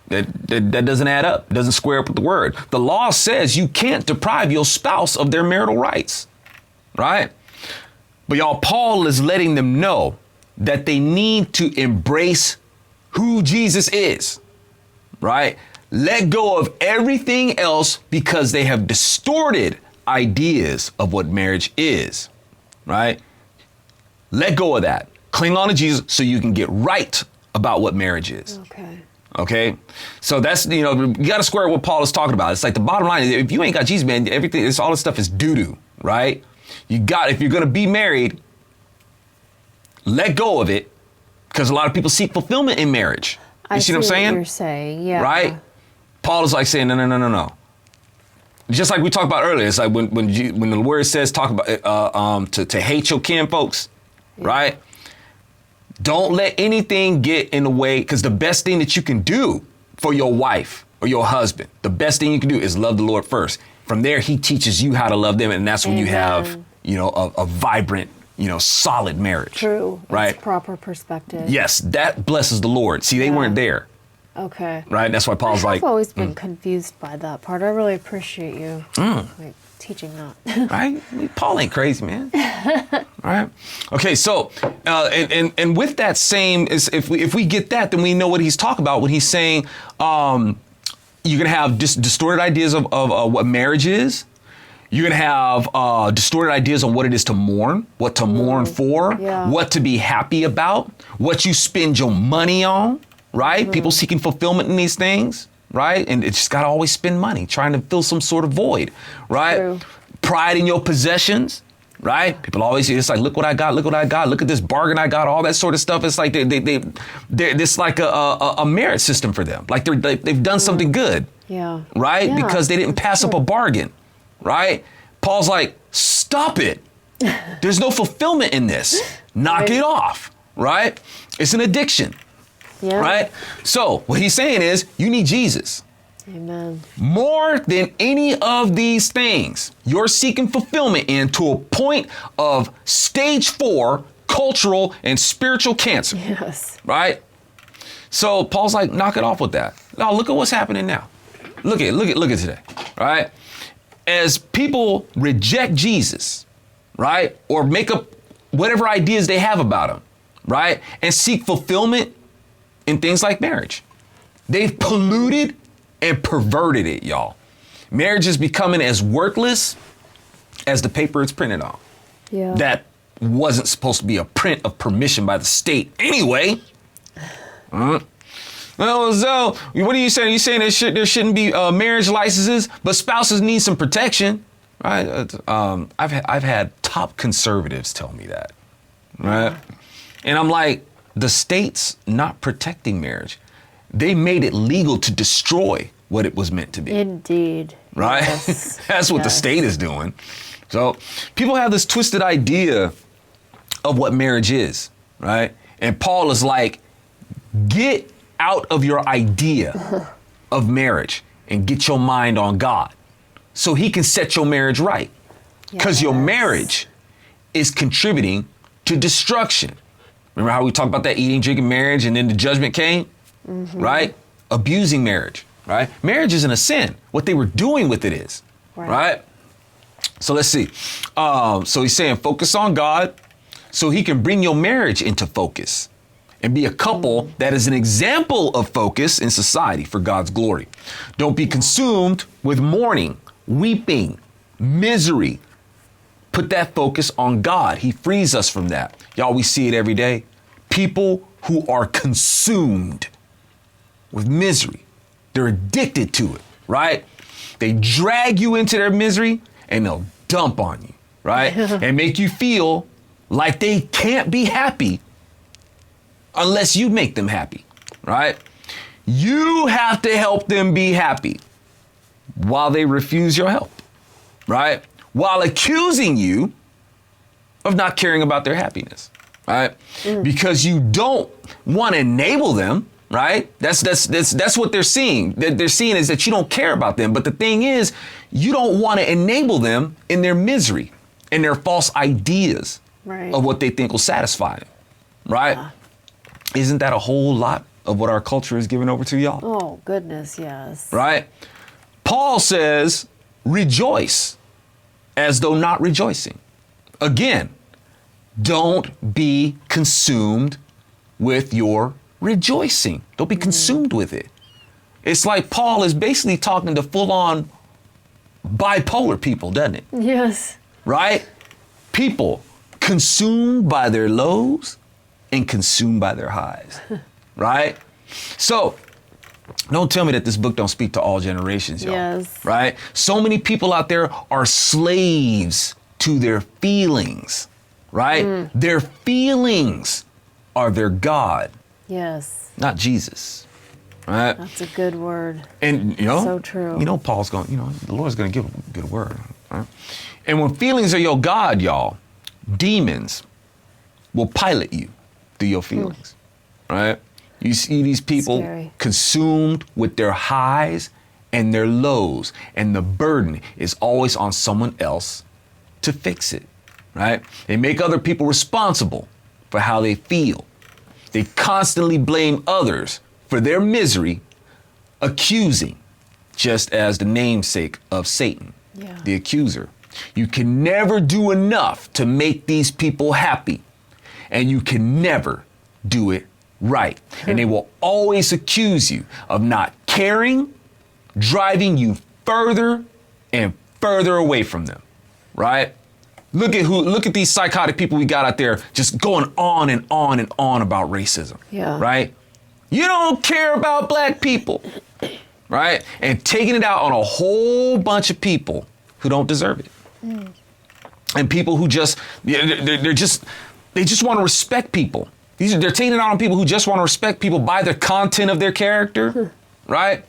S1: That doesn't add up. Doesn't square up with the word. The law says you can't deprive your spouse of their marital rights, right? But y'all, Paul is letting them know that they need to embrace who Jesus is, right? Let go of everything else because they have distorted ideas of what marriage is, right? Let go of that. Cling on to Jesus so you can get right about what marriage is. Okay. So that's, you got to square what Paul is talking about. It's like the bottom line is if you ain't got Jesus, man, everything, all this stuff is doo-doo, right? If you're going to be married, let go of it because a lot of people seek fulfillment in marriage. You see what I'm saying?
S2: What you're saying, yeah.
S1: Right? Paul is like saying, no. Just like we talked about earlier, it's like when the word says talk about to hate your kin folks, right? Don't let anything get in the way, because the best thing that you can do for your wife or your husband, the best thing you can do is love the Lord first. From there, he teaches you how to love them, and that's when you have, a vibrant, solid marriage.
S2: True.
S1: Right?
S2: That's proper perspective.
S1: Yes, that blesses the Lord. See, they weren't there.
S2: Okay.
S1: Right? That's why Paul's like...
S2: I've always been confused by that part. I really appreciate you teaching that.
S1: Right? Paul ain't crazy, man. Right? Okay, so, and with that same, if we get that, then we know what he's talking about when he's saying you're going to have distorted ideas of what marriage is. You're going to have distorted ideas on what it is to mourn, what to mourn for, what to be happy about, what you spend your money on. Right? People seeking fulfillment in these things, right? And it's just got to always spend money, trying to fill some sort of void, right?
S2: True.
S1: Pride in your possessions, right? People always say, it's like, look what I got, look at this bargain I got, all that sort of stuff. It's like it's like a merit system for them. Like they've done something good, right?
S2: Yeah.
S1: Because they didn't pass up a bargain, right? Paul's like, stop it. There's no fulfillment in this. Knock it off, right? It's an addiction.
S2: Yeah.
S1: Right? So what he's saying is you need Jesus.
S2: Amen.
S1: More than any of these things, you're seeking fulfillment in to a point of stage 4 cultural and spiritual cancer.
S2: Yes.
S1: Right? So Paul's like, knock it off with that. Now look at what's happening now. Look at today. Right? As people reject Jesus, right? Or make up whatever ideas they have about him, right? And seek fulfillment in things like marriage. They've polluted and perverted it, y'all. Marriage is becoming as worthless as the paper it's printed on.
S2: Yeah.
S1: That wasn't supposed to be a print of permission by the state anyway. Well, Zo, what are you saying? Are you saying there shouldn't be marriage licenses, but spouses need some protection, right? I've had top conservatives tell me that, right? And I'm like, the state's not protecting marriage. They made it legal to destroy what it was meant to be.
S2: Indeed.
S1: Right?
S2: Yes.
S1: That's what the state is doing. So people have this twisted idea of what marriage is, right? And Paul is like, get out of your idea of marriage and get your mind on God so he can set your marriage right. Because your marriage is contributing to destruction. Remember how we talked about that eating, drinking marriage and then the judgment came, right? Abusing marriage, right? Marriage isn't a sin. What they were doing with it is, right? So let's see. So he's saying focus on God so he can bring your marriage into focus and be a couple that is an example of focus in society for God's glory. Don't be consumed with mourning, weeping, misery. Put that focus on God. He frees us from that. Y'all, we see it every day. People who are consumed with misery. They're addicted to it, right? They drag you into their misery and they'll dump on you, right? And make you feel like they can't be happy unless you make them happy, right? You have to help them be happy while they refuse your help, right? While accusing you of not caring about their happiness, right? Because you don't want to enable them, right? That's what they're seeing. They're seeing is that you don't care about them. But the thing is, you don't want to enable them in their misery and their false ideas of what they think will satisfy them, right? Yeah. Isn't that a whole lot of what our culture is giving over to, y'all?
S2: Oh, goodness, yes.
S1: Right? Paul says, rejoice as though not rejoicing. Again, don't be consumed with your rejoicing. Don't be consumed with it. It's like Paul is basically talking to full-on bipolar people, doesn't it?
S2: Yes.
S1: Right? People consumed by their lows and consumed by their highs. Right? So, don't tell me that this book don't speak to all generations, y'all.
S2: Yes.
S1: Right? So many people out there are slaves to their feelings, right? Their feelings are their God.
S2: Yes.
S1: Not Jesus. Right?
S2: That's a good word.
S1: And, you know,
S2: so true.
S1: You know, Paul's going, you know, the Lord's going to give a good word. Right? And when feelings are your God, y'all, demons will pilot you through your feelings. Right? You see these people consumed with their highs and their lows, and the burden is always on someone else to fix it, right? They make other people responsible for how they feel. They constantly blame others for their misery, accusing, just as the namesake of Satan, the accuser. You can never do enough to make these people happy, and you can never do it right. And they will always accuse you of not caring, driving you further and further away from them, right? Look at these psychotic people we got out there just going on and on and on about racism, right? You don't care about black people, right? And taking it out on a whole bunch of people who don't deserve it. And people who just, they just want to respect people. They're taking it out on people who just want to respect people by the content of their character, right?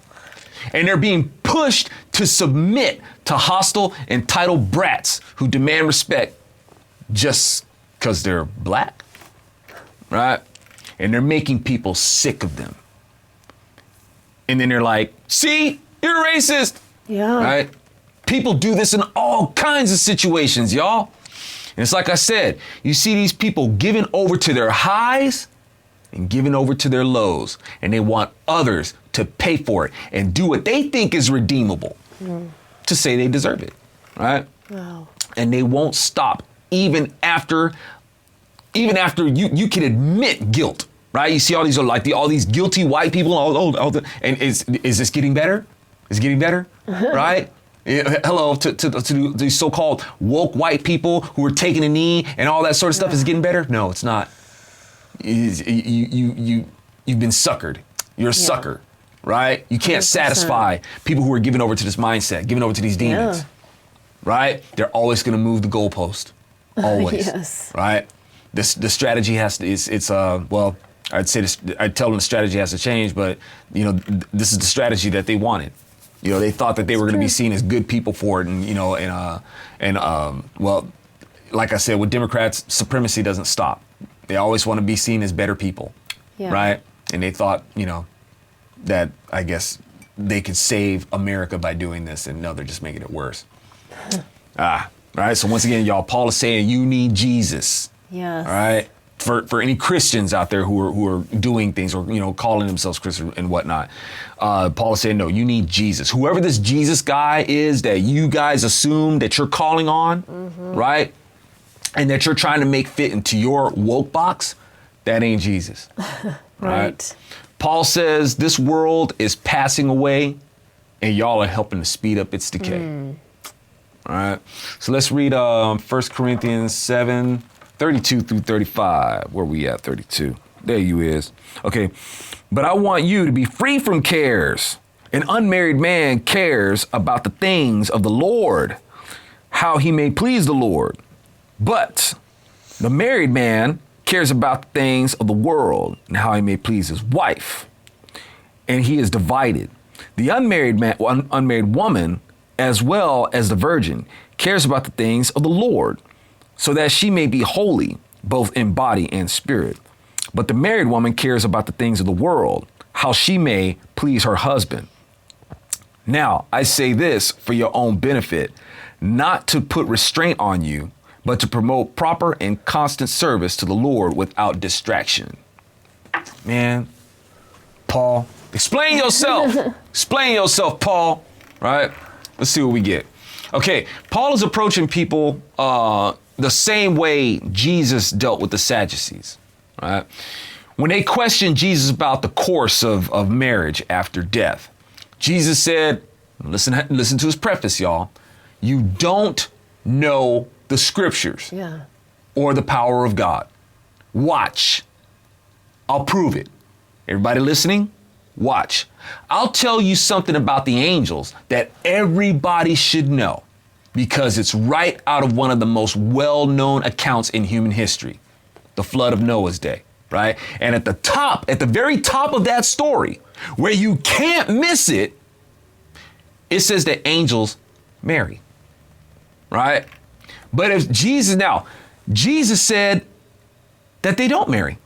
S1: And they're being pushed to submit to hostile, entitled brats who demand respect just because they're black, right? And they're making people sick of them. And then they're like, see, you're racist, right? People do this in all kinds of situations, y'all. And it's like I said, you see these people giving over to their highs and giving over to their lows. And they want others to pay for it and do what they think is redeemable to say they deserve it, right?
S2: Wow.
S1: And they won't stop even after you can admit guilt, right? You see all these all these guilty white people, and is this getting better? Is it getting better, right? Hello to the so-called woke white people who are taking a knee and all that sort of stuff is getting better. No, it's not. You've been suckered. You're a sucker, right? You can't
S2: 100%.
S1: satisfy people who are giving over to this mindset, giving over to these demons, right? They're always going to move the goalpost, always,
S2: Yes.
S1: right? The strategy has to. Well, I'd tell them the strategy has to change, but this is the strategy that they wanted. They thought that they were going to be seen as good people for it, and well, like I said, with Democrats, supremacy doesn't stop. They always want to be seen as better people, right? And they thought, that I guess they could save America by doing this, and no, they're just making it worse. Right. So once again, y'all, Paul is saying you need Jesus.
S2: Yes.
S1: All right. For any Christians out there who are doing things or calling themselves Christian and whatnot, Paul is saying no, you need Jesus. Whoever this Jesus guy is that you guys assume that you're calling on, right, and that you're trying to make fit into your woke box, that ain't Jesus.
S2: Right.
S1: Paul says this world is passing away, and y'all are helping to speed up its decay. All right. So let's read 1 Corinthians 7:32 through 35. Where we at? 32. There you is. Okay. But I want you to be free from cares. An unmarried man cares about the things of the Lord, how he may please the Lord. But the married man cares about the things of the world and how he may please his wife. And he is divided. The unmarried woman, as well as the virgin, cares about the things of the Lord, so that she may be holy, both in body and spirit. But the married woman cares about the things of the world, how she may please her husband. Now, I say this for your own benefit, not to put restraint on you, but to promote proper and constant service to the Lord without distraction. Man, Paul, explain yourself. Explain yourself, Paul. Right? Let's see what we get. Okay, Paul is approaching people the same way Jesus dealt with the Sadducees. Right? When they questioned Jesus about the course of marriage after death, Jesus said, listen to his preface, y'all. You don't know the scriptures or the power of God. Watch. I'll prove it. Everybody listening? Watch. I'll tell you something about the angels that everybody should know because it's right out of one of the most well-known accounts in human history, the flood of Noah's day, right? And at the very top of that story, where you can't miss it, it says that angels marry, right? But if Jesus said that they don't marry.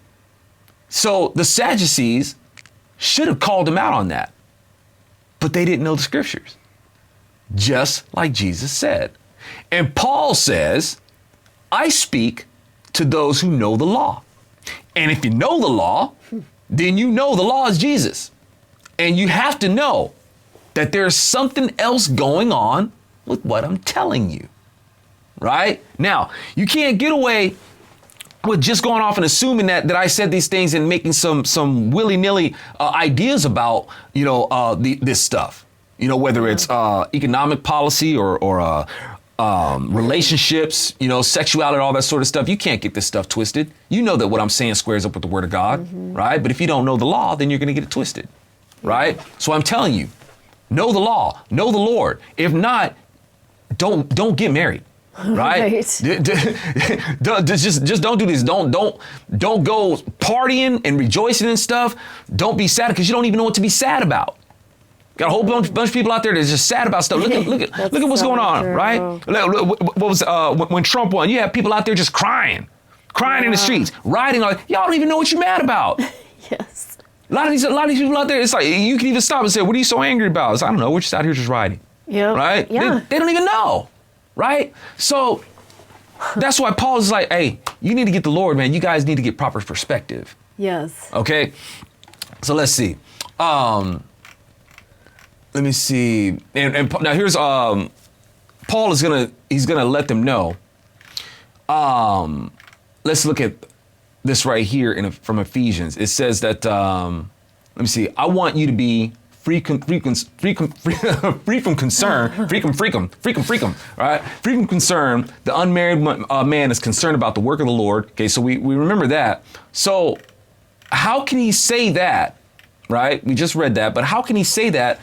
S1: So the Sadducees should have called him out on that, but they didn't know the scriptures, just like Jesus said. And Paul says, I speak to those who know the law. And if you know the law, then you know the law is Jesus. And you have to know that there's something else going on with what I'm telling you, right? Now, you can't get away with just going off and assuming that I said these things and making some willy-nilly ideas about, this stuff, whether it's economic policy or relationships, sexuality, all that sort of stuff. You can't get this stuff twisted. You know that what I'm saying squares up with the word of God, right? But if you don't know the law, then you're going to get it twisted, right? So I'm telling you, know the law, know the Lord. If not, don't get married. Right? Just don't do this. Don't go partying and rejoicing and stuff. Don't be sad because you don't even know what to be sad about. Got a whole bunch of people out there that's just sad about stuff. Look at what's going on, right? What was when Trump won? You have people out there just crying in the streets, rioting. Like, y'all don't even know what you're mad about.
S2: Yes.
S1: A lot of these people out there, it's like you can even stop and say, "What are you so angry about?" It's, I don't know. We're just out here just riding.
S2: Yeah.
S1: Right?
S2: Yeah.
S1: They don't even know. Right? So that's why Paul is like, hey, you need to get the Lord, man. You guys need to get proper perspective.
S2: Yes.
S1: Okay. So let's see. Let me see. And now here's Paul is he's gonna let them know. Let's look at this right here from Ephesians. It says that let me see. I want you to be free from concern, right? Free from concern. The unmarried man is concerned about the work of the Lord. Okay, so we remember that. So how can he say that, right? We just read that, but how can he say that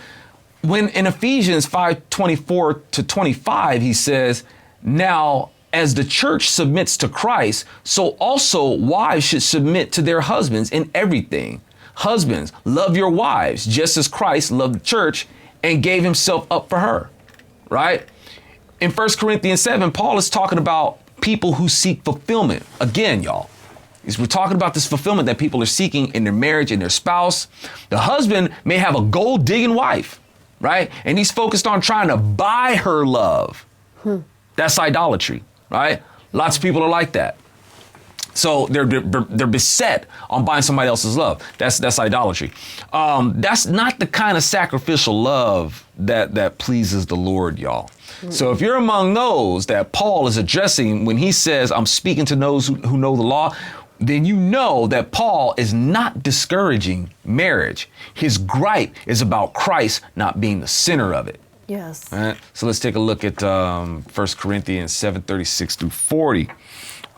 S1: when in Ephesians 5:24-25, he says, now, as the church submits to Christ, so also wives should submit to their husbands in everything. Husbands, love your wives, just as Christ loved the church and gave himself up for her, right? In 1 Corinthians 7, Paul is talking about people who seek fulfillment. Again, y'all, we're talking about this fulfillment that people are seeking in their marriage and their spouse. The husband may have a gold-digging wife, right? And he's focused on trying to buy her love. That's idolatry, right? Lots of people are like that. So they're beset on buying somebody else's love. That's idolatry. That's not the kind of sacrificial love that pleases the Lord, y'all. So if you're among those that Paul is addressing when he says, I'm speaking to those who know the law, then you know that Paul is not discouraging marriage. His gripe is about Christ not being the center of it.
S2: Yes.
S1: All right. So let's take a look at 1 Corinthians 7:36-40.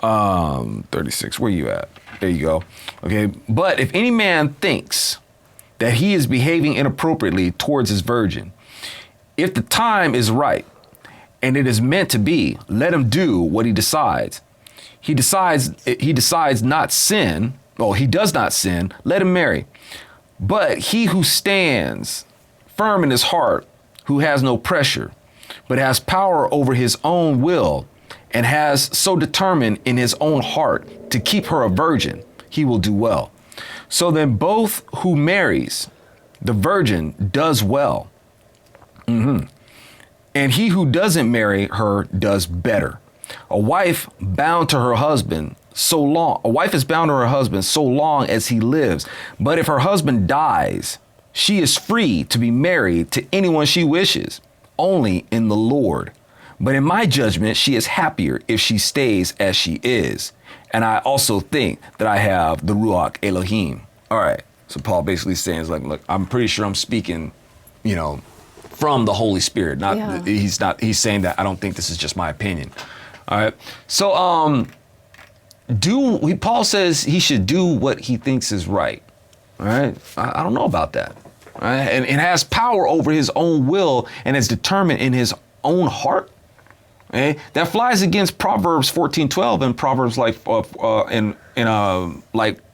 S1: 36, where you at? There you go. Okay, but if any man thinks that he is behaving inappropriately towards his virgin, if the time is right and it is meant to be, let him do what he decides. He decides not sin. Oh, he does not sin. Let him marry. But he who stands firm in his heart, who has no pressure, but has power over his own will, and has so determined in his own heart to keep her a virgin, he will do well. So then both who marries the virgin does well. And he who doesn't marry her does better. A wife is bound to her husband so long as he lives. But if her husband dies, she is free to be married to anyone she wishes, only in the Lord. But in my judgment, she is happier if she stays as she is. And I also think that I have the Ruach Elohim. All right. So Paul basically saying, look, I'm pretty sure I'm speaking, from the Holy Spirit. He's saying that I don't think this is just my opinion. All right. So Paul says he should do what he thinks is right. All right. I don't know about that. All right. And it has power over his own will and is determined in his own heart. Okay? That flies against Proverbs 14:12 and Proverbs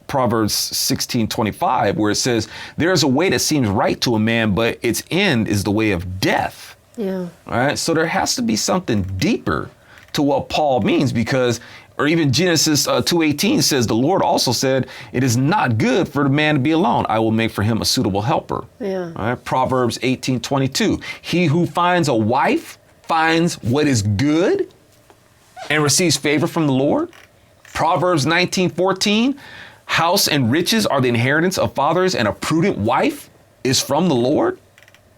S1: Proverbs 16:25, where it says, there is a way that seems right to a man, but its end is the way of death. Yeah. All right. So there has to be something deeper to what Paul means, or even Genesis 2:18 says, the Lord also said, it is not good for the man to be alone. I will make for him a suitable helper. Yeah. All right. Proverbs 18:22, he who finds a wife finds what is good and receives favor from the Lord. Proverbs 19:14, house and riches are the inheritance of fathers, and a prudent wife is from the Lord.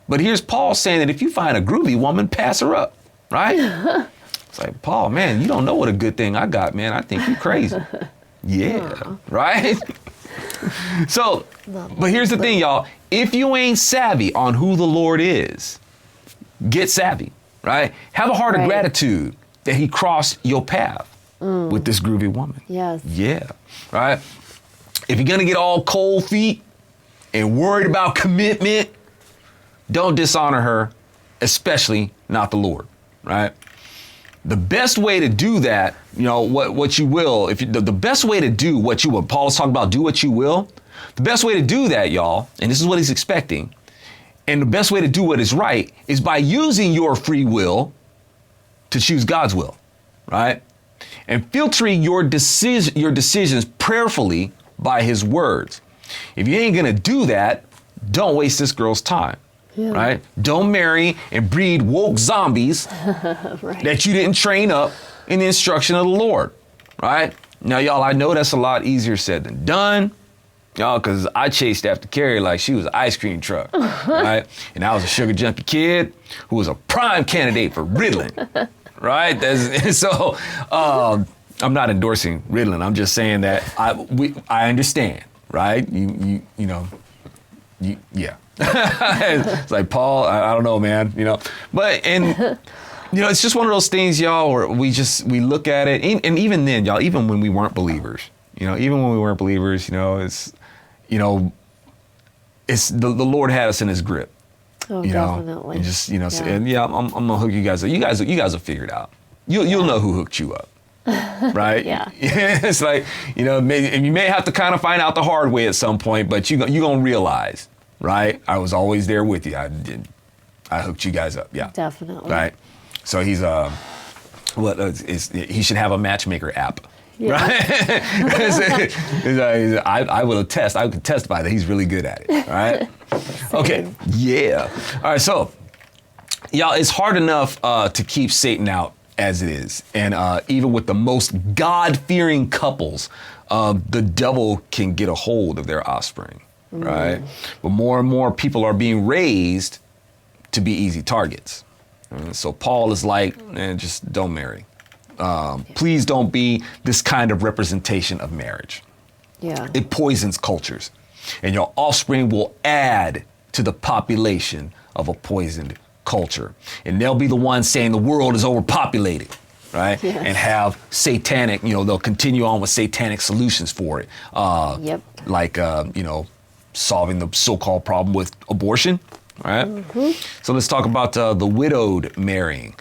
S1: But here's Paul saying that if you find a groovy woman, pass her up, right? It's like, Paul, man, you don't know what a good thing I got, man. I think you're crazy. Yeah, right? So, but here's the thing, y'all. If you ain't savvy on who the Lord is, get savvy. Right? Have a heart of gratitude that he crossed your path with this groovy woman. Yes. Yeah. Right? If you're going to get all cold feet and worried about commitment, don't dishonor her, especially not the Lord. Right? The best way to do that, what you will, the best way to do what you will, Paul is talking about do what you will. The best way to do that, y'all, and this is what he's expecting, and the best way to do what is right is by using your free will to choose God's will, right? And filtering your decisions prayerfully by his words. If you ain't gonna do that, don't waste this girl's time, right? Don't marry and breed woke zombies that you didn't train up in the instruction of the Lord, right? Now, y'all, I know that's a lot easier said than done. Y'all, because I chased after Carrie like she was an ice cream truck, right? And I was a sugar junkie kid who was a prime candidate for Ritalin, right? I'm not endorsing Ritalin. I'm just saying that I understand, right? You Yeah. It's like, Paul, I don't know, man, but, and, it's just one of those things, y'all, where we look at it. And even then, y'all, even when we weren't believers, it's the Lord had us in his grip.
S2: Oh, definitely.
S1: And just, and I'm gonna hook you guys up. You guys will figure it out. You'll know who hooked you up. Right?
S2: Yeah.
S1: It's like, and you may have to kind of find out the hard way at some point, but you're going to realize, right? I was always there with you. I hooked you guys up. Yeah.
S2: Definitely.
S1: Right. So he's, he should have a matchmaker app.
S2: Yeah.
S1: Right? I could testify that he's really good at it. Right? Okay. Yeah. All right. So, y'all, it's hard enough to keep Satan out as it is. And even with the most God-fearing couples, the devil can get a hold of their offspring, right? But more and more people are being raised to be easy targets. So Paul is like, just don't marry. Please don't be this kind of representation of marriage.
S2: Yeah.
S1: It poisons cultures. And your offspring will add to the population of a poisoned culture. And they'll be the ones saying the world is overpopulated, right?
S2: Yes.
S1: And have satanic, they'll continue on with satanic solutions for it.
S2: Yep.
S1: Like, solving the so-called problem with abortion, right? Mm-hmm. So let's talk about the widowed marrying.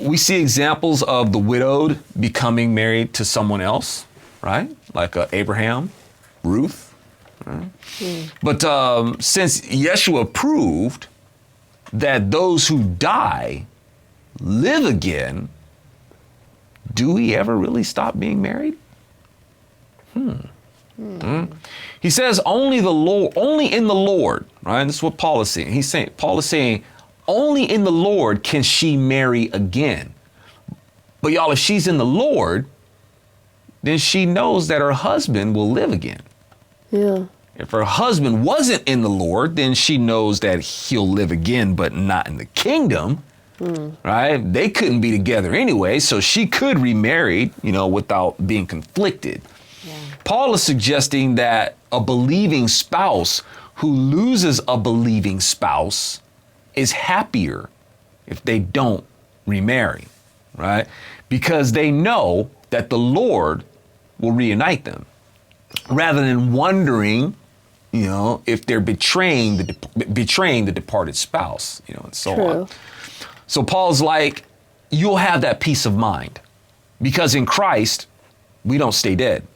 S1: We see examples of the widowed becoming married to someone else, right? Like Abraham, Ruth. Right? But since Yeshua proved that those who die live again, do we ever really stop being married? He says only in the Lord, right? And this is what Paul is saying. Paul is saying only in the Lord can she marry again. But y'all, if she's in the Lord, then she knows that her husband will live again.
S2: Yeah.
S1: If her husband wasn't in the Lord, then she knows that he'll live again, but not in the kingdom, right? They couldn't be together anyway, so she could remarry, without being conflicted.
S2: Yeah.
S1: Paul is suggesting that a believing spouse who loses a believing spouse is happier if they don't remarry, right? Because they know that the Lord will reunite them, rather than wondering, if they're betraying the departed spouse, and so on. So Paul's like, you'll have that peace of mind, because in Christ, we don't stay dead.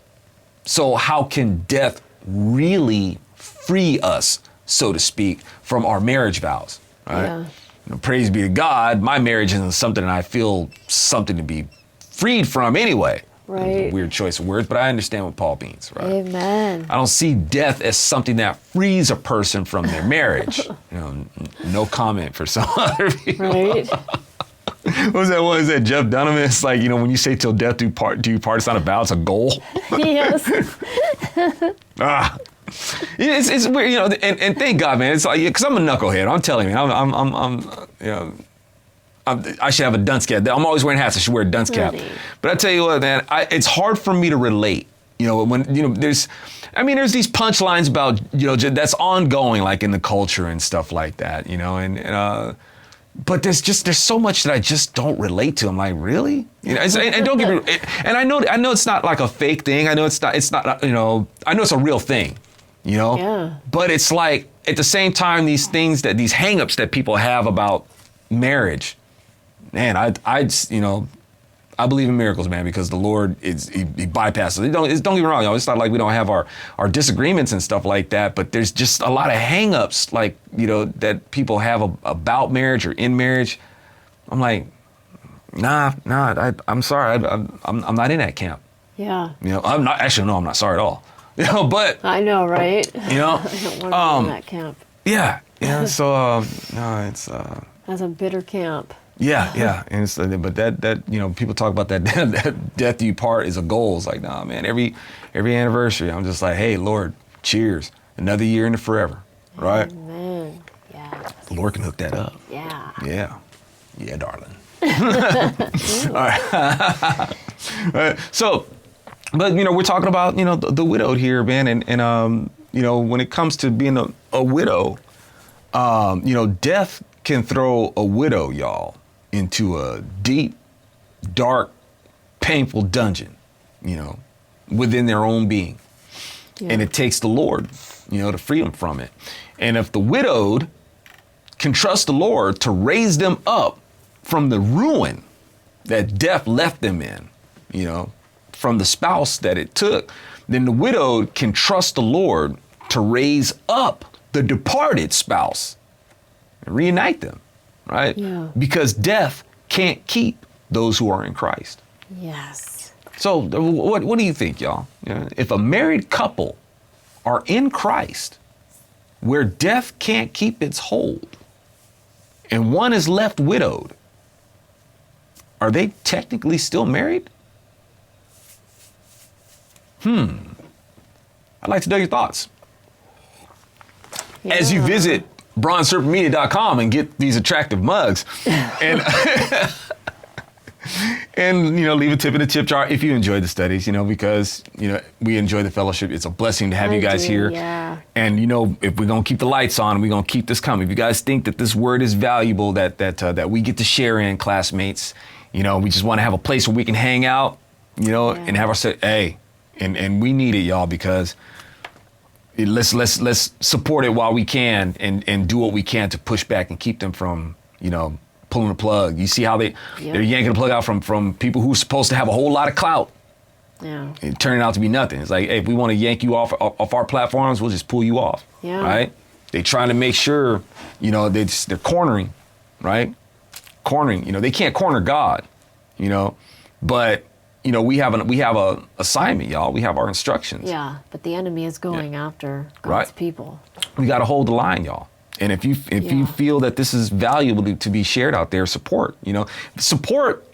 S1: So how can death really free us, so to speak, from our marriage vows, right?
S2: Yeah.
S1: Praise be to God, my marriage isn't something that I feel something to be freed from anyway.
S2: Right.
S1: Weird choice of words, but I understand what Paul means, right?
S2: Amen.
S1: I don't see death as something that frees a person from their marriage. No comment for some other people.
S2: Right.
S1: What was that one? Is that Jeff Dunham? It's like, when you say till death do you part, it's not a vow, it's a goal.
S2: Yes.
S1: It's weird, and thank God, man. It's like, because I'm a knucklehead. I'm telling you, I should have a dunce cap. I'm always wearing hats. I should wear a dunce cap.
S2: Really?
S1: But I tell you what, man, it's hard for me to relate. When there's these punchlines about that's ongoing, like in the culture and stuff like that. But there's so much that I just don't relate to. I'm like, really? And don't get me. And I know it's not like a fake thing. I know it's not. I know it's a real thing.
S2: Yeah.
S1: But it's like at the same time, these hangups that people have about marriage. Man, I believe in miracles, man, because the Lord he bypasses it. Don't get me wrong, y'all. It's not like we don't have our disagreements and stuff like that, but there's just a lot of hangups, like, that people have about marriage or in marriage. I'm like, nah, I'm sorry, I'm not in that camp.
S2: Yeah.
S1: I'm not. Actually, no, I'm not sorry at all. But
S2: I know, right? I don't want to be in that camp.
S1: Yeah. So no, it's.
S2: That's a bitter camp.
S1: Yeah, and it's, but that people talk about that death do you part is a goal. It's like, nah, man. Every anniversary, I'm just like, hey, Lord, cheers, another year into forever, right?
S2: Amen. Yeah.
S1: The Lord can hook that up.
S2: Yeah.
S1: Yeah, darling. All right. So, but we're talking about the widowed here, man, and when it comes to being a widow, death can throw a widow, y'all, into a deep, dark, painful dungeon, within their own being. Yeah. And it takes the Lord, to free them from it. And if the widowed can trust the Lord to raise them up from the ruin that death left them in, from the spouse that it took, then the widowed can trust the Lord to raise up the departed spouse and reunite them, right? Yeah. Because death can't keep those who are in Christ.
S2: Yes.
S1: So what do you think, y'all? If a married couple are in Christ, where death can't keep its hold, and one is left widowed, are they technically still married? I'd like to know your thoughts. Yeah. As you visit bronzeserpentmedia.com and get these attractive mugs and leave a tip in the tip jar if you enjoyed the studies, because, we enjoy the fellowship. It's a blessing to have you guys here.
S2: Yeah.
S1: And, if we're going to keep the lights on, we're going to keep this coming. If you guys think that this word is valuable, that we get to share in, classmates, we just want to have a place where we can hang out, and have our, and we need it, y'all, because let's support it while we can and do what we can to push back and keep them from, pulling the plug. You see how they're yanking the plug out from people who are supposed to have a whole lot of clout.
S2: Yeah.
S1: It turning out to be nothing. It's like, hey, if we want to yank you off our platforms, we'll just pull you off. Yeah. Right? They're trying to make sure, they're cornering, right? Cornering. They can't corner God, but we have a assignment, y'all. We have our instructions.
S2: Yeah, but the enemy is going after God's people.
S1: We got to hold the line, y'all. And if you feel that this is valuable to be shared out there, support. Support.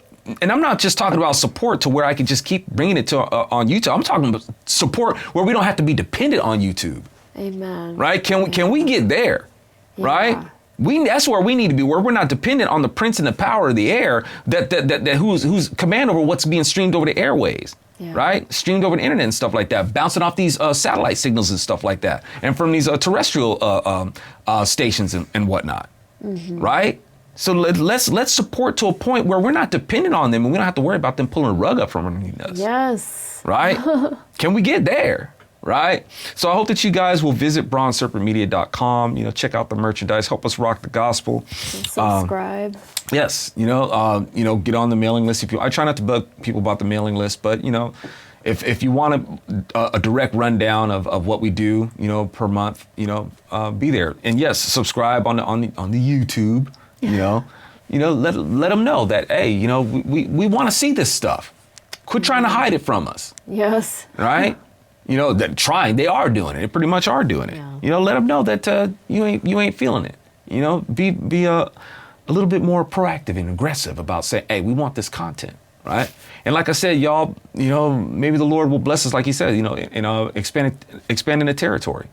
S1: And I'm not just talking about support to where I can just keep bringing it to on YouTube. I'm talking about support where we don't have to be dependent on YouTube.
S2: Amen.
S1: Right? Can we get there? Yeah. Right? That's where we need to be, where we're not dependent on the prince and the power of the air that who's command over what's being streamed over the airways, right? Streamed over the internet and stuff like that, bouncing off these satellite signals and stuff like that, and from these terrestrial stations and whatnot, right? So let's support to a point where we're not dependent on them and we don't have to worry about them pulling a rug up from underneath us.
S2: Yes.
S1: Right? Can we get there? Right? So I hope that you guys will visit bronzeserpentmedia.com, check out the merchandise, help us rock the gospel.
S2: Subscribe.
S1: Yes. Get on the mailing list. I try not to bug people about the mailing list, but, if you want a direct rundown of what we do, per month, be there. And yes, subscribe on the YouTube, let them know that, hey, we want to see this stuff. Quit trying to hide it from us.
S2: Yes.
S1: Right? They are doing it. They pretty much are doing it. Yeah. Let them know that you ain't feeling it. Be a little bit more proactive and aggressive about saying, hey, we want this content, right? And like I said, y'all, maybe the Lord will bless us, like He said, expanding the territory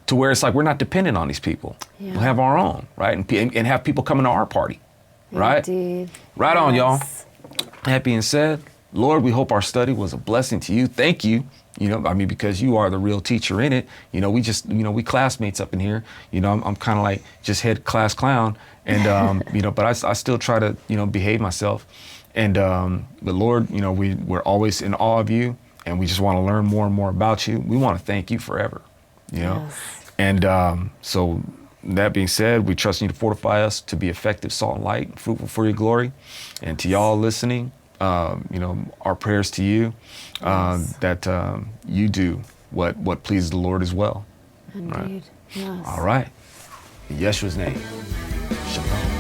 S1: to where it's like we're not dependent on these people. Yeah. We'll have our own, right? And have people coming to our party, right?
S2: Indeed.
S1: Right on, y'all. That being said, Lord, we hope our study was a blessing to you. Thank you. Because you are the real teacher in it. We classmates up in here. I'm kind of like just head class clown, and but I still try to behave myself. And but Lord, we're always in awe of you, and we just want to learn more and more about you. We want to thank you forever.
S2: Yes.
S1: And so that being said, we trust you to fortify us to be effective salt and light, fruitful for your glory, and to y'all listening. Our prayers to you, that you do what pleases the Lord as well.
S2: Indeed.
S1: Right?
S2: Yes.
S1: All right. In Yeshua's name. Shalom.